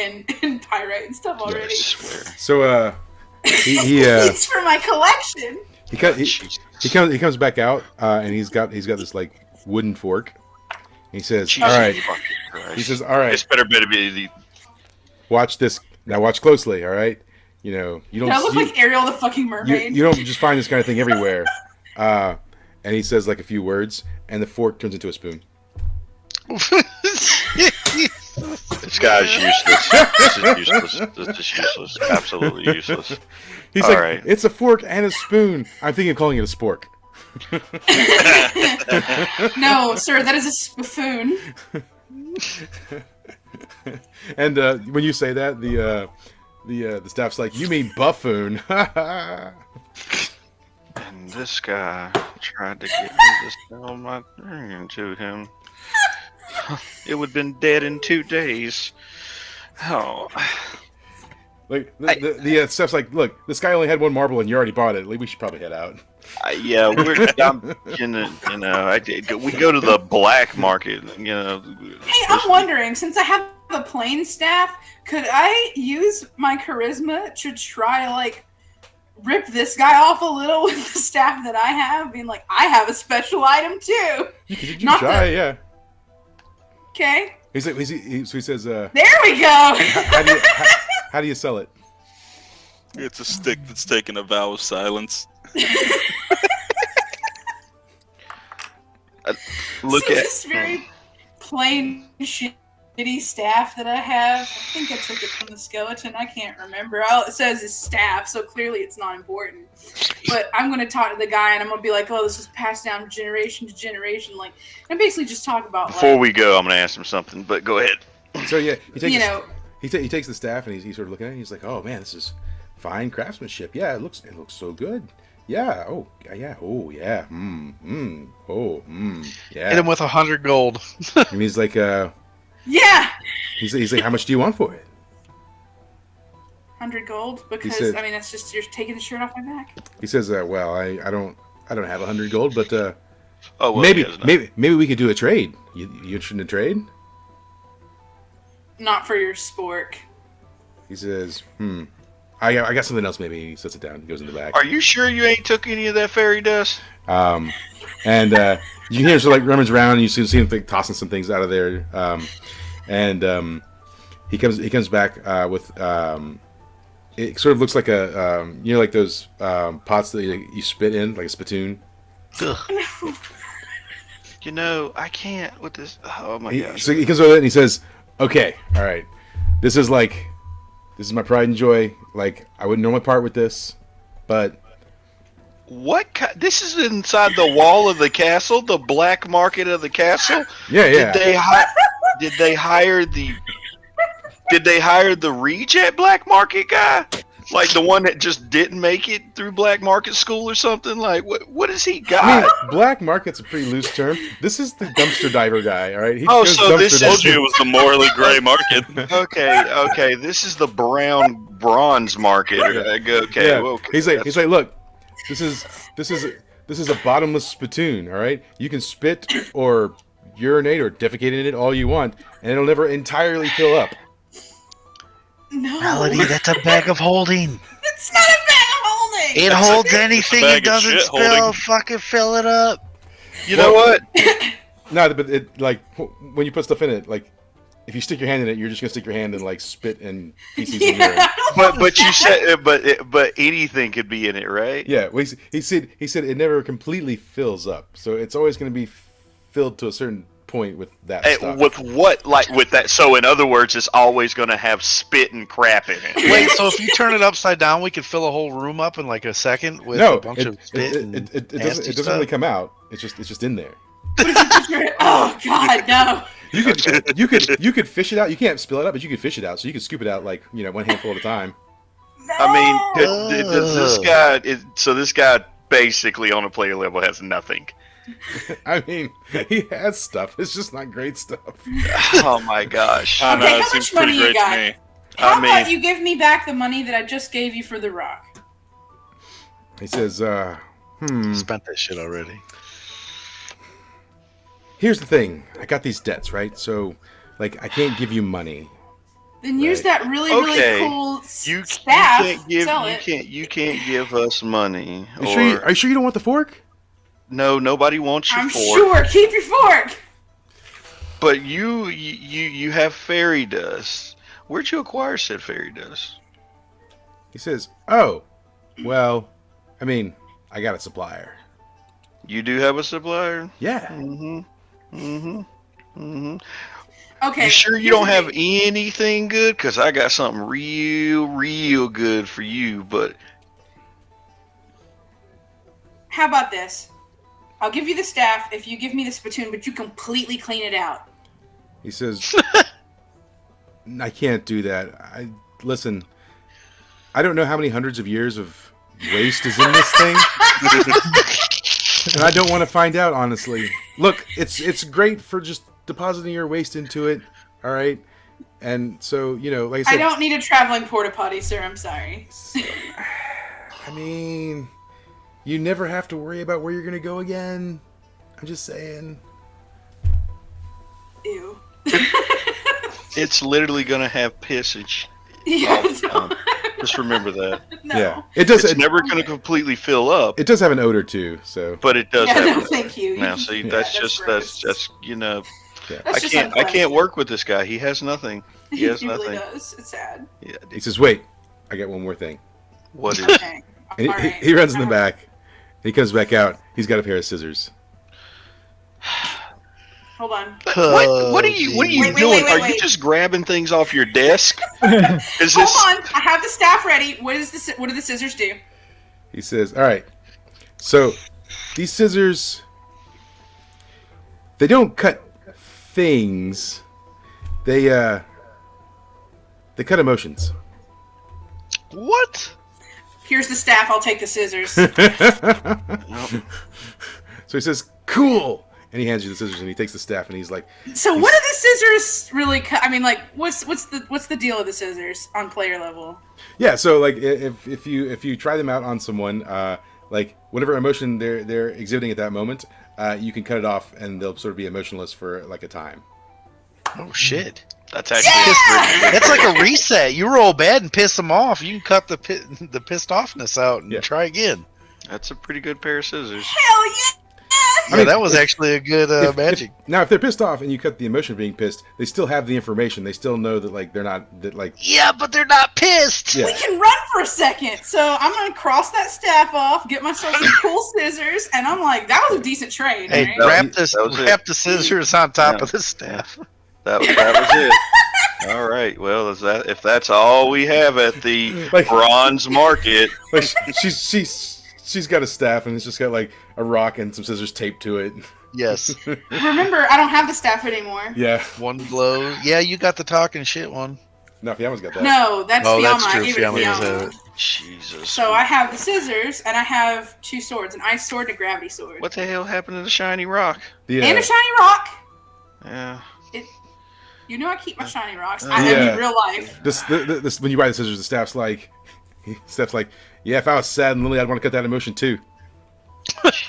pyrite and stuff I already. swear. So he It's for my collection. he comes back out and he's got this like wooden fork. He says, Jesus all right. fucking Christ. He says, all right, This better be the. watch this. Now watch closely. All right. You don't. Do I look like Ariel the fucking mermaid? You don't just find this kind of thing everywhere. And he says like a few words, and the fork turns into a spoon. This guy's useless. This is useless. This is useless. Absolutely useless. He's All like, right. it's a fork and a spoon. I'm thinking of calling it a spork. No, sir, that is a buffoon. And when you say that, the staff's like, you mean buffoon? And this guy tried to get me to sell my thing to him. It would have been dead in 2 days. Oh. Like the staff's like, look, this guy only had one marble and you already bought it. Like, we should probably head out. Yeah, we go to the black market. Hey, I'm wondering, since I have a plain staff, could I use my charisma to try like rip this guy off a little with the staff that I have? Being like, I have a special item too. You could Not try, the- yeah. Okay, So he says, there we go. how do you sell it? It's a stick that's taken a vow of silence. Look So at this very plain shitty staff that I have. I think I took it from the skeleton. I can't remember. All it says is staff, so clearly it's not important. But I'm going to talk to the guy and I'm going to be like, oh, this was passed down generation to generation. Like, and basically just talk about Before like, we go, I'm going to ask him something, but go ahead. So yeah, he takes you know, he takes the staff and he's sort of looking at it. And he's like, oh man, this is fine craftsmanship. Yeah, it looks so good. Yeah. Oh yeah. Oh yeah. Yeah. Hit him with 100 gold. And he's like, yeah, he's like, how much do you want for it? 100 gold because said- I mean that's just you're taking the shirt off my back. He says, well, I don't have 100 gold, but Oh, well, maybe he has none. maybe we could do a trade. You interested in a trade? Not for your spork. He says, I got something else. Maybe he sets it down. He goes in the back. Are you sure you ain't took any of that fairy dust? And you can hear him sort of like rummage around, and you see him like, tossing some things out of there. And he comes back with it sort of looks like a like those pots that you spit in, like a spittoon. Ugh. You know, I can't with this. Oh my gosh. So he comes over and he says, "Okay, all right, this is my pride and joy. Like, I wouldn't normally part with this, but What? This is inside the wall of the castle, the black market of the castle. yeah. Did they hire the reject black market guy? Like the one that just didn't make it through black market school or something? Like what has he got? I mean, black market's a pretty loose term. This is the dumbster diver guy, all right? He Oh, goes so this dumpster is- Told you it was the morally gray market. Okay. This is the brown bronze market. Okay. Yeah. Okay. He's like, look, this is a bottomless spittoon, all right? You can spit or urinate or defecate in it all you want, and it'll never entirely fill up. No. Melody, that's a bag of holding. It's not a bag of holding. It holds anything bag it of doesn't shit spill. holding. Fucking fill it up. You know what? No, but it when you put stuff in it, like if you stick your hand in it, you're just gonna stick your hand in like spit and feces and urine. But you said but anything could be in it, right? Yeah, well, he said it never completely fills up, so it's always gonna be filled to a certain point with that stuff. With what? Like with that? So in other words, it's always going to have spit and crap in it. Wait, so if you turn it upside down, we could fill a whole room up in like a second with No, a bunch of spit and it doesn't nasty really stuff? come out. It's just in there. Oh God, no. You could fish it out. You can't spill it out, but you could fish it out. So you could scoop it out like one handful at a time. I mean, does this guy? So this guy basically on a player level has nothing. I mean, he has stuff. It's just not great stuff. Oh my gosh! I know, Okay, it how seems much money pretty you great got? to me. How I mean- about you give me back the money that I just gave you for the rock? He says, Spent that shit already. here's the thing. I got these debts, right? So, like, I can't give you money. Then use Right. that really Okay. cool You staff. can't give us money. Are you sure you don't want the fork? No, nobody wants your I'm fork. sure. Keep your fork. But you have fairy dust. Where'd you acquire said fairy dust? He says, oh, well, I mean, I got a supplier. You do have a supplier. Yeah. Okay. You sure you here's don't the have thing. anything good? Because I got something real good for you. But How about this? I'll give you the staff if you give me the spittoon, but you completely clean it out. He says, I can't do that. Listen, I don't know how many hundreds of years of waste is in this thing. And I don't want to find out, honestly. Look, it's great for just depositing your waste into it, all right? And so, like I I said, don't need a traveling porta potty, sir. I'm sorry. I mean, you never have to worry about where you're going to go again. I'm just saying. Ew. it's literally gonna have piss and shit. Yeah. Just remember that. No. Yeah. It does It's never gonna completely fill up, It does have an odor too, so but it does Yeah, have. no, thank you. Now, see, Yeah. that's That's just gross. that's yeah. That's I just can't unpleasant. work with this guy. He has nothing. He has He really nothing. does. It's sad. Yeah. He says, "Wait, I got one more thing." What is? Okay. And All right. he runs in the back. And he comes back out. He's got a pair of scissors. Hold on. What are you Wait, doing? Are you wait. just grabbing things off your desk? Is Hold this? on. I have the staff ready. What do the scissors do? He says, "All right. So these scissors, they don't cut things. They cut emotions." What? Here's the staff. I'll take the scissors. So he says, "Cool," and he hands you the scissors, and he takes the staff, and he's like, So what do the scissors really cut? I mean, like, what's the deal of the scissors on player level? "Yeah." So like, if you try them out on someone, like whatever emotion they're exhibiting at that moment, you can cut it off, and they'll sort of be emotionless for like a time. Oh shit! That's actually That's like a reset. You roll bad and piss them off. You can cut the pissed offness out and Yeah. try again. that's a pretty good pair of scissors. Hell yeah! Yeah, that was actually a good magic. Now, if they're pissed off and you cut the emotion of being pissed, they still have the information. They still know that like they're not that like. Yeah, but they're not pissed. Yeah. We can run for a second. So I'm going to cross that staff off, get myself some cool scissors, and I'm like, that was a decent trade. Hey, Right? wrap That was the scissors on top Yeah. of the staff. That was it. All right. Well, if that's all we have at the Like- bronze market, Like she's got a staff and it's just got like a rock and some scissors taped to it. Yes. Remember, I don't have the staff anymore. Yeah. One blow. Yeah, you got the talking shit one. No, Fiamma's got that. No, that's Oh, Fiamma. that's I true. gave it to Fiamma does Fiamma. have it. Jesus. So I have the scissors, and I have 2 swords, an ice sword and a gravity sword. What the hell happened to the shiny rock? The, And a shiny rock. Yeah. You know I keep my shiny rocks. Yeah. I am in real life. this when you buy the scissors, the staff's like, yeah, if I was sad and lonely, I'd want to cut that emotion too.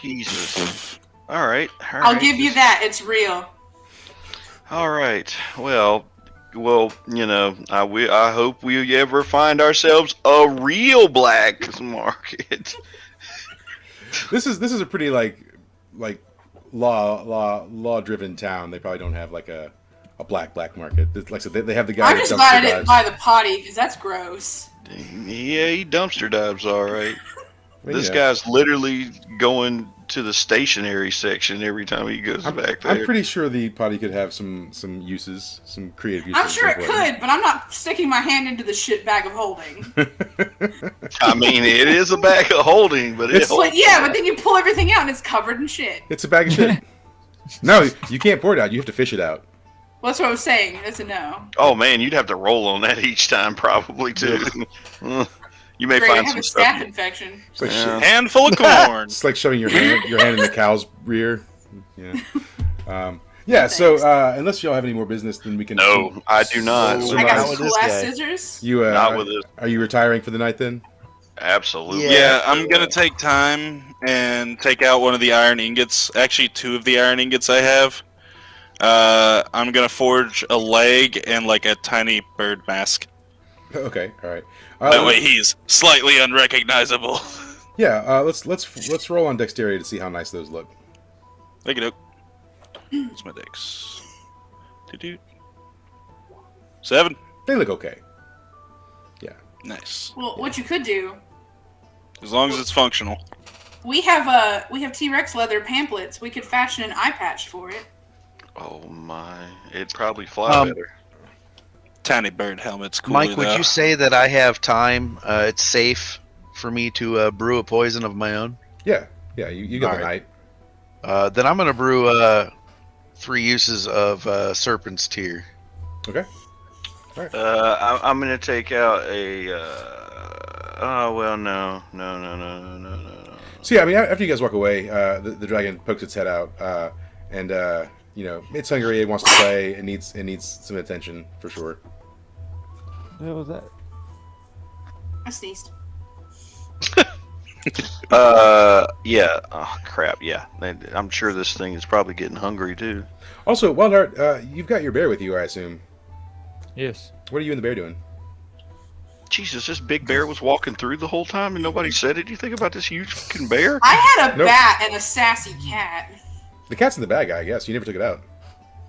Jesus. All right. I'll give you that. It's real. All right. Well, you know, I hope we ever find ourselves a real black market. This is a pretty like law driven town. They probably don't have like a black market. Like I said, they have the guy. I'm that just dumpster glad I didn't dives. buy the potty because that's gross. Yeah, he dumpster dives, all right. Well, This yeah. guy's literally going to the stationery section every time he goes back there. I'm pretty sure the potty could have some uses, some creative uses. I'm sure at it some point. could, but I'm not sticking my hand into the shit bag of holding. I mean, it is a bag of holding, but It's But yeah, but then you pull everything out and it's covered in shit. It's a bag of shit. No, you can't pour it out. You have to fish it out. Well, that's what I was saying. That's a no. Oh man, you'd have to roll on that each time, probably too. You may Great, I find have some a stuff. staph infection. It's like, Yeah. Handful of corn. it's like shoving your hand in the cow's rear. Yeah. Yeah. So unless y'all have any more business, then we can. No, I do not. So I nice. got Not some with cool this ass guy. scissors. You Not with this. Are you retiring for the night then? Absolutely. Yeah, I'm gonna take time and take out one of the iron ingots. Actually, 2 of the iron ingots I have. I'm gonna forge a leg and like a tiny bird mask. Okay. All right. That way he's slightly unrecognizable. Yeah. Let's roll on dexterity to see how nice those look. Look it up. What's my dex? Doo-doo. 7. They look okay. Yeah. Nice. Well, what you could do, As long as it's functional. we have T-Rex leather pamphlets. We could fashion an eye patch for it. Oh my, it'd probably fly Um, better. Tiny bird helmet's cool. Mike, would you say that I have time? It's safe for me to brew a poison of my own? Yeah. Yeah. You got the All night. right. Then I'm going to brew 3 uses of Serpent's Tear. Okay. I'm gonna take out a. Oh well, no. So yeah, I mean, after you guys walk away, the dragon pokes its head out, and you know, it's hungry. It wants to play. It needs some attention for sure. What was that? I sneezed. Yeah. Oh crap. Yeah. I'm sure this thing is probably getting hungry too. Also, Wild Heart, you've got your bear with you, I assume. Yes. What are you and the bear doing? Jesus, this big bear was walking through the whole time and nobody said anything about this huge fucking bear? I had a Nope. bat and a sassy cat. The cat's in the bag, I guess. You never took it out.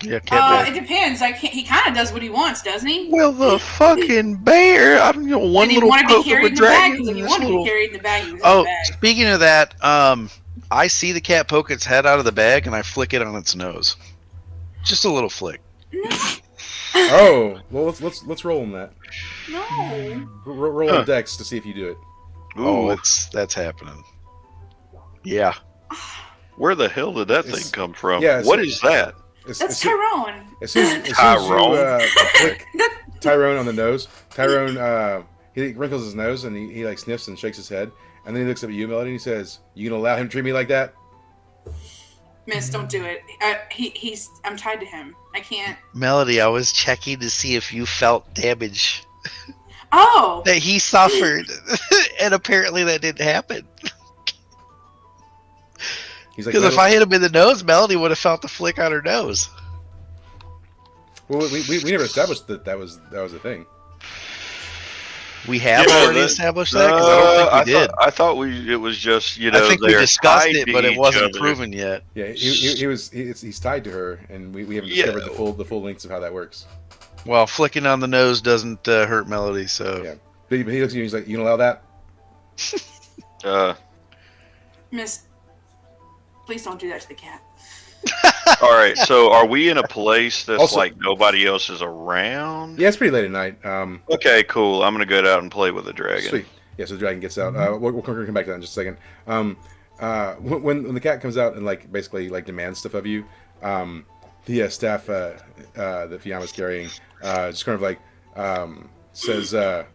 Yeah, cat It depends. He kind of does what he wants, doesn't he? Well, the fucking bear! I don't know, one Did he little want to be poke of carried a in the bag? dragon. Because if he and this wanted to little... be carried in the bag, he was Oh, in the bag. speaking of that, I see the cat poke its head out of the bag and I flick it on its nose. Just a little flick. Oh, well, let's roll on that. No. Roll on Dex to see if you do it. Oh, Ooh, that's happening. Yeah. where the hell did that It's- thing come from? yeah, it's- What is that? That's Tyrone. As soon as you Tyrone? click Tyrone on the nose, Tyrone he wrinkles his nose and he like sniffs and shakes his head, and then he looks up at you, Melody, and he says, "You gonna allow him to treat me like that?" Miss, don't do it. I'm tied to him. I can't. Melody, I was checking to see if you felt damage Oh, that he suffered. And apparently that didn't happen. He's like, Because if I hit him in the nose, Melody would have felt the flick on her nose. well, we never established that was a thing. We have Yeah, already that- established that because I don't think we did. I thought it was just I think we they're discussed tied it, to but it each wasn't other. proven yet. Yeah, he's tied to her, and we haven't discovered the full lengths of how that works. Well, flicking on the nose doesn't hurt Melody, so Yeah. But he looks at you and he's like, "You gonna allow that?" Miss, please don't do that to the cat. All right, so are we in a place that's Also- like nobody else is around? Yeah, it's pretty late at night. Okay, cool. I'm gonna go out and play with the dragon. Sweet. Yeah, so the dragon gets out. We'll come back to that in just a second. When the cat comes out and like basically like demands stuff of you, the staff that Fiamma's carrying just kind of like says, "Do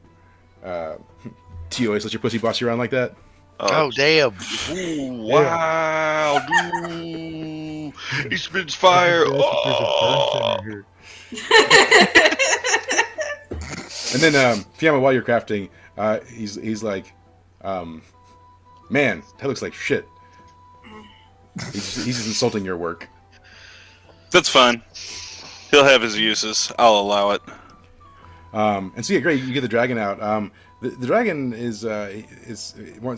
you always let your pussy boss you around like that?" oh damn! Ooh, wow! Ooh, he spits fire. There's a Oh. burn center here. And then Fiamma, while you're crafting, he's like, "Man, that looks like shit." He's just insulting your work. That's fine. He'll have his uses. I'll allow it. And so yeah, great. You get the dragon out. The dragon is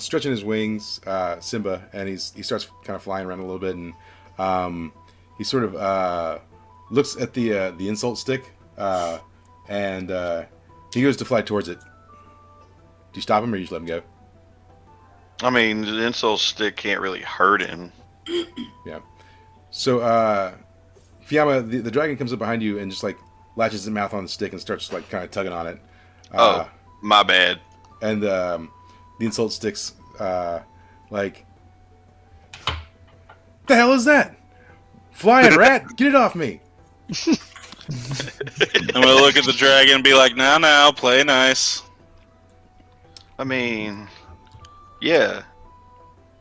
stretching his wings, Simba, and he starts kind of flying around a little bit, and he sort of looks at the insult stick, and he goes to fly towards it. Do you stop him or you just let him go? I mean, the insult stick can't really hurt him. Yeah. So Fiamma, the dragon comes up behind you and just like latches his mouth on the stick and starts like kind of tugging on it. My bad. And the insult sticks like, the hell is that? Flying rat, get it off me. I'm gonna look at the dragon and be like, now, play nice. I mean, yeah,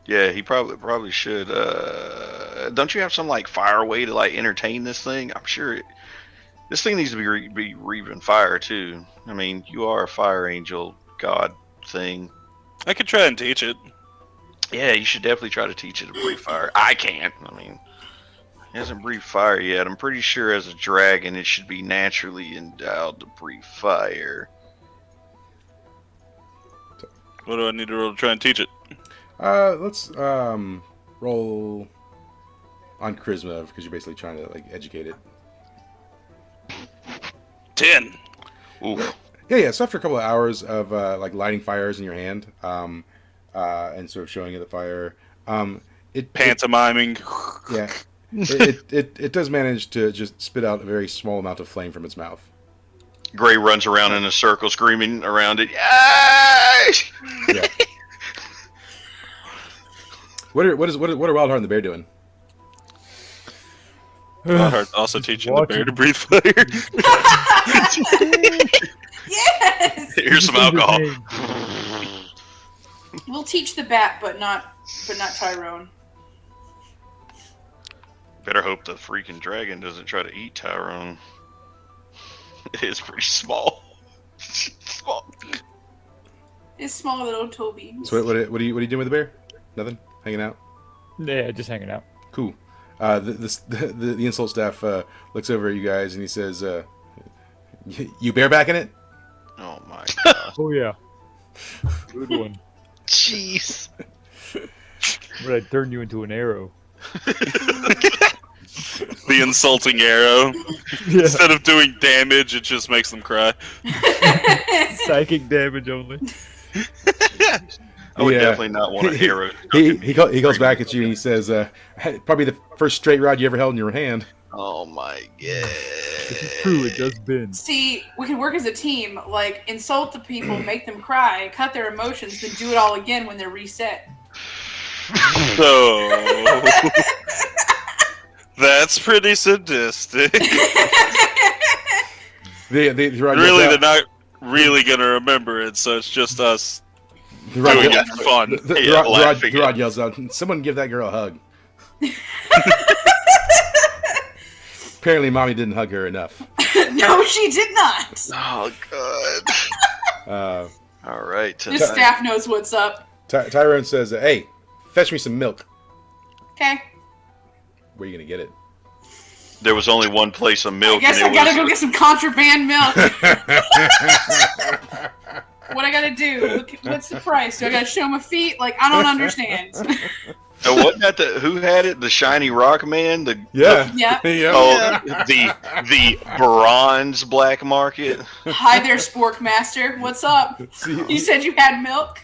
he probably should. Don't you have some like fire way to like entertain this thing? I'm sure this thing needs to be breathing fire too. I mean, you are a fire angel god thing. I could try and teach it. Yeah, you should definitely try to teach it to breathe fire. I can't. I mean, it hasn't breathed fire yet. I'm pretty sure as a dragon, it should be naturally endowed to breathe fire. What do I need to roll to try and teach it? Let's roll on charisma because you're basically trying to like educate it. 10. Ooh. Yeah. So after a couple of hours of like lighting fires in your hand, and sort of showing you the fire, Pantomiming. It does manage to just spit out a very small amount of flame from its mouth. Gray runs around in a circle screaming around it. Yay! Yeah. What are Wildheart and the bear doing? Heart's also teaching the bear to breathe fire. Yes. Here's some alcohol. We'll teach the bat, but not Tyrone. Better hope the freaking dragon doesn't try to eat Tyrone. It is pretty small. Small. It's small little Toby. So what are you doing with the bear? Nothing. Hanging out. Yeah, just hanging out. Cool. The insult staff looks over at you guys and he says, "You barebacking it?" Oh my god. Oh yeah. Good one. Jeez. But I turn you into an arrow. The insulting arrow. Yeah. Instead of doing damage, it just makes them cry. Psychic damage only. I would Yeah. definitely not want an arrow. He goes back at you and he says, "Hey, probably the first straight rod you ever held in your hand." Oh my This is god. true, it does bend. See, we can work as a team. Like, insult the people, make them cry, cut their emotions, then do it all again when they're reset. So that's pretty sadistic. The rod Really, yells they're out- not really gonna remember it, so it's just us the rod, doing yells- it for fun. Yeah, laughing. the rod yells out, "Someone give that girl a hug." Apparently, mommy didn't hug her enough. No, she did not. Oh god. All right. The tonight- staff knows what's up. Tyrone says, "Hey, fetch me some milk." Okay. Where are you gonna get it? There was only one place of I milk, guess and I it gotta was go get some contraband milk. What do? What's the price? Do I gotta show my feet? Like, I don't understand. Wasn't that who had it? The shiny rock man? Yeah. Yeah. The bronze black market. Hi there, Sporkmaster. What's up? You said you had milk?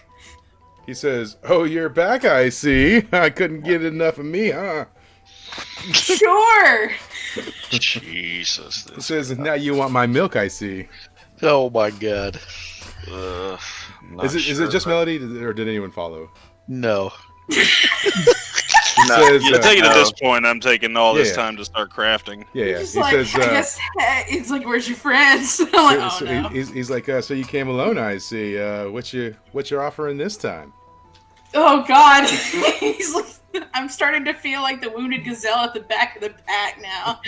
He says, "Oh, you're back, I see. I couldn't get enough of me, huh?" Sure. Jesus. He says, "Now you want my milk, I see." Oh my god. Not Is it just Melody, or did anyone follow? No. He No, says, Yeah, taking at this point, I'm taking all this Yeah. time to start crafting. yeah. Just He like, says, I guess, it's like, where's your friends? I'm like, oh so no. he's like, "So you came alone, I see. What you're offering this time?" Oh god. He's like, I'm starting to feel like the wounded gazelle at the back of the pack now.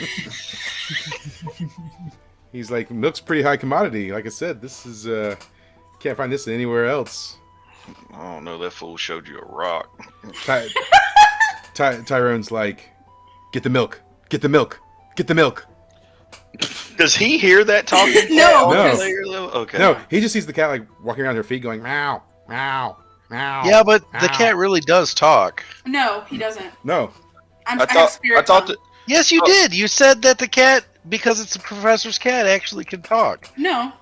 He's like, "Milk's pretty high commodity. Like I said, this is can't find this anywhere else." I don't know. That fool showed you a rock. Tyrone's like, "Get the milk. Get the milk. Get the milk." Does he hear that talking? No. No. Okay. No, he just sees the cat like walking around her feet, going meow, meow, meow. Yeah, but the Ow. cat really does talk. No, he doesn't. No, I I have thought spirit that. tongue. Yes, you Oh. did. You said that the cat, because it's the professor's cat, actually can talk. No.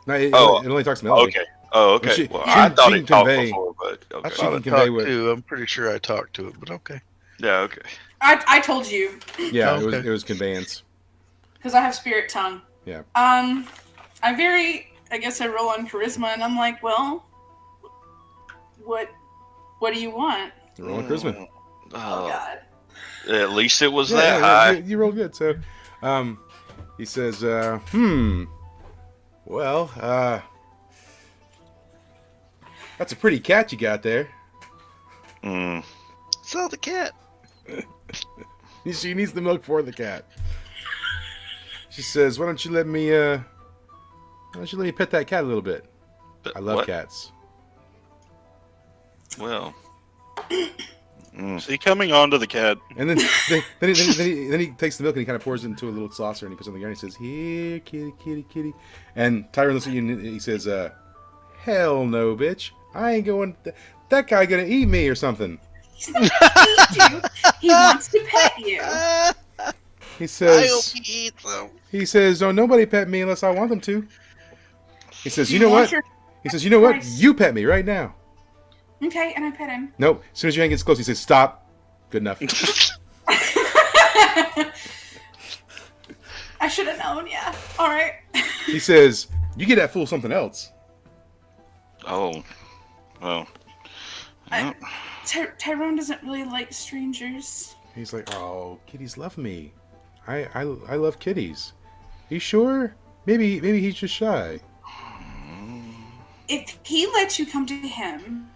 no, it Oh. only talks to Melody. Okay. Oh, okay. She- well, she I can- thought she he can talked convey- before, but She okay. can Thought I convey talked what- to. I'm pretty sure I talked to it, but okay. Yeah, okay. I told you. Yeah, Okay. it was conveyance. Because I have spirit tongue. Yeah. I guess I roll on charisma, and I'm like, well, what do you want? You're rolling charisma. Oh god. At least it was Yeah, that yeah, high. you rolled good. So, he says, well, that's a pretty cat you got there. Mm. Sell the cat. She needs the milk for the cat. She says, "Why don't you let me pet that cat a little bit? But I love what? cats." Well. Mm. See, coming on to the cat. And then he takes the milk and he kind of pours it into a little saucer and he puts it on the ground and he says, "Here, kitty, kitty, kitty." And Tyrone looks at you and he says, "Hell no, bitch. I ain't going. That guy gonna eat me or something." He's not gonna eat you. He wants to pet you. He I hope says, he eats them. "Don't nobody pet me unless I want them to." He says, Do "You know want what?" your- He says, "You know what? Christ. You pet me right now." Okay, and I pet him. Nope. As soon as your hand gets close, he says, "Stop." Good enough. I should have known, yeah. Alright. He says, "You get that fool something else." Oh. Well. I- Tyrone doesn't really like strangers. He's like, "Oh, kitties love me. I love kitties." You sure? Maybe he's just shy. If he lets you come to him,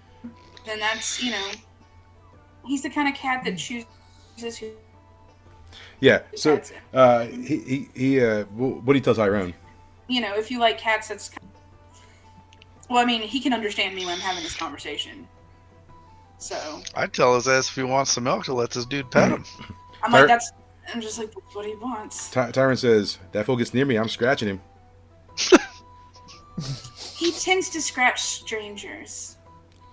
then that's, he's the kind of cat that chooses who Yeah. So, pets him. what do you tell Tyrone? If you like cats, that's... Well, I mean, he can understand me when I'm having this conversation. So, I'd tell his ass if he wants some milk to let this dude pet him. I'm like, I'm just like, that's what he wants. Tyrone says, "That fool gets near me, I'm scratching him." He tends to scratch strangers.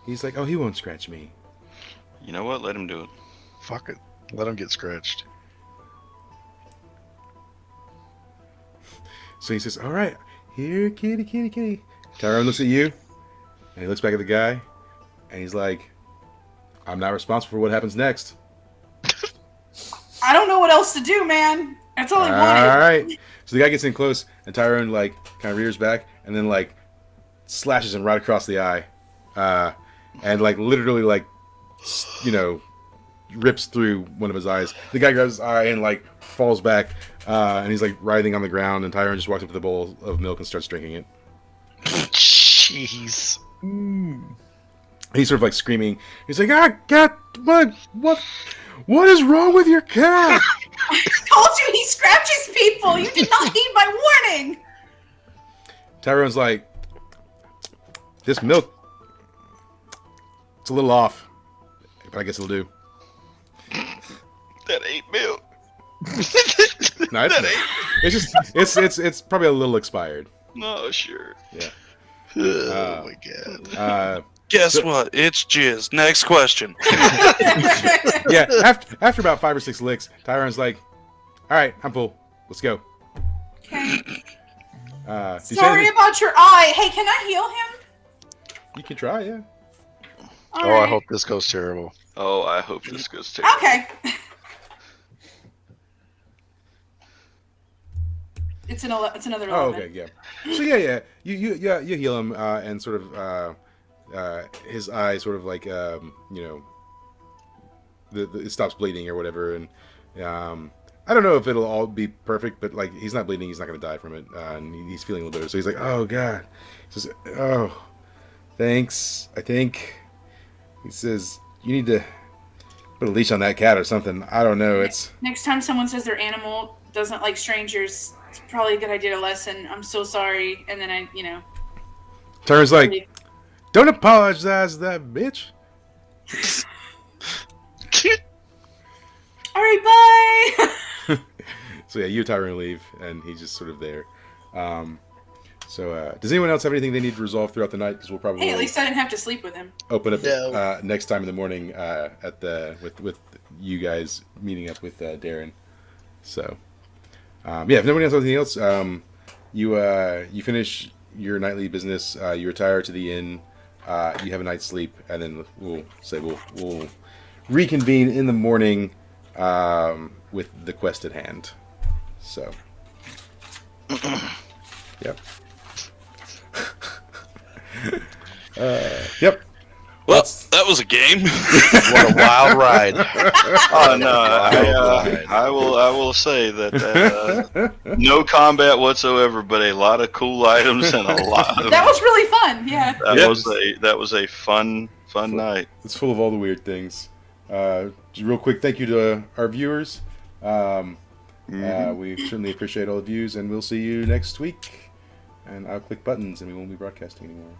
He's like, "Oh, he won't scratch me." You know what? Let him do it. Fuck it. Let him get scratched. So he says, "All right, here, kitty, kitty, kitty." Tyrone looks at you, and he looks back at the guy, and he's like, "I'm not responsible for what happens next." I don't know what else to do, man. That's all I All wanted. right. So the guy gets in close, and Tyrone kind of rears back, and then slashes him right across the eye, and literally rips through one of his eyes. The guy grabs his eye and falls back, and he's writhing on the ground. And Tyrone just walks up to the bowl of milk and starts drinking it. Jeez. He's sort of screaming. He's like, "Ah, cat! What is wrong with your cat?" I told you he scratches people. You did not heed my warning. Tyrone's like, "This milk, it's a little off, but I guess it'll do." That ain't milk. No, it's just it's probably a little expired. No, sure. Yeah. Oh my god. Guess So- what? It's jizz. Next question. Yeah, after about 5 or 6 licks, Tyron's like, "All right, I'm full. Let's go." Okay. Do you say Sorry anything? about your eye. Hey, can I heal him? You can try, yeah. All Oh, I right. hope this goes terrible. Oh, I hope this goes terrible. Okay. It's another 11. Oh, okay, yeah. So yeah. You heal him, and sort of his eye sort of like it stops bleeding or whatever, and I don't know if it'll all be perfect, but like he's not bleeding, he's not gonna die from it, and he's feeling a little better. So he's like, "Oh god," he says, "Oh, thanks." I think he says, "You need to put a leash on that cat or something." I don't know. It's Next time someone says their animal doesn't like strangers, it's probably a good idea to lesson. I'm so sorry. And then Turner's like, "Don't apologize to that bitch." all right, bye. So yeah, you and Tyron leave, and he's just sort of there. Does anyone else have anything they need to resolve throughout the night? Because we'll probably Hey, at least I didn't have to sleep with him. open up No. next time in the morning with you guys meeting up with Darren. So if nobody else has anything else, you finish your nightly business. You retire to the inn. You have a night's sleep, and then we'll reconvene in the morning with the quest at hand. So, yep. Yep. Well, that was a game. What a wild ride. Oh no! Right. I will say that no combat whatsoever, but a lot of cool items and a lot of That was really fun. Yeah. that was a fun night. It's full of all the weird things. Just real quick, thank you to our viewers. We certainly appreciate all the views, and we'll see you next week. And I'll click buttons, and we won't be broadcasting anymore.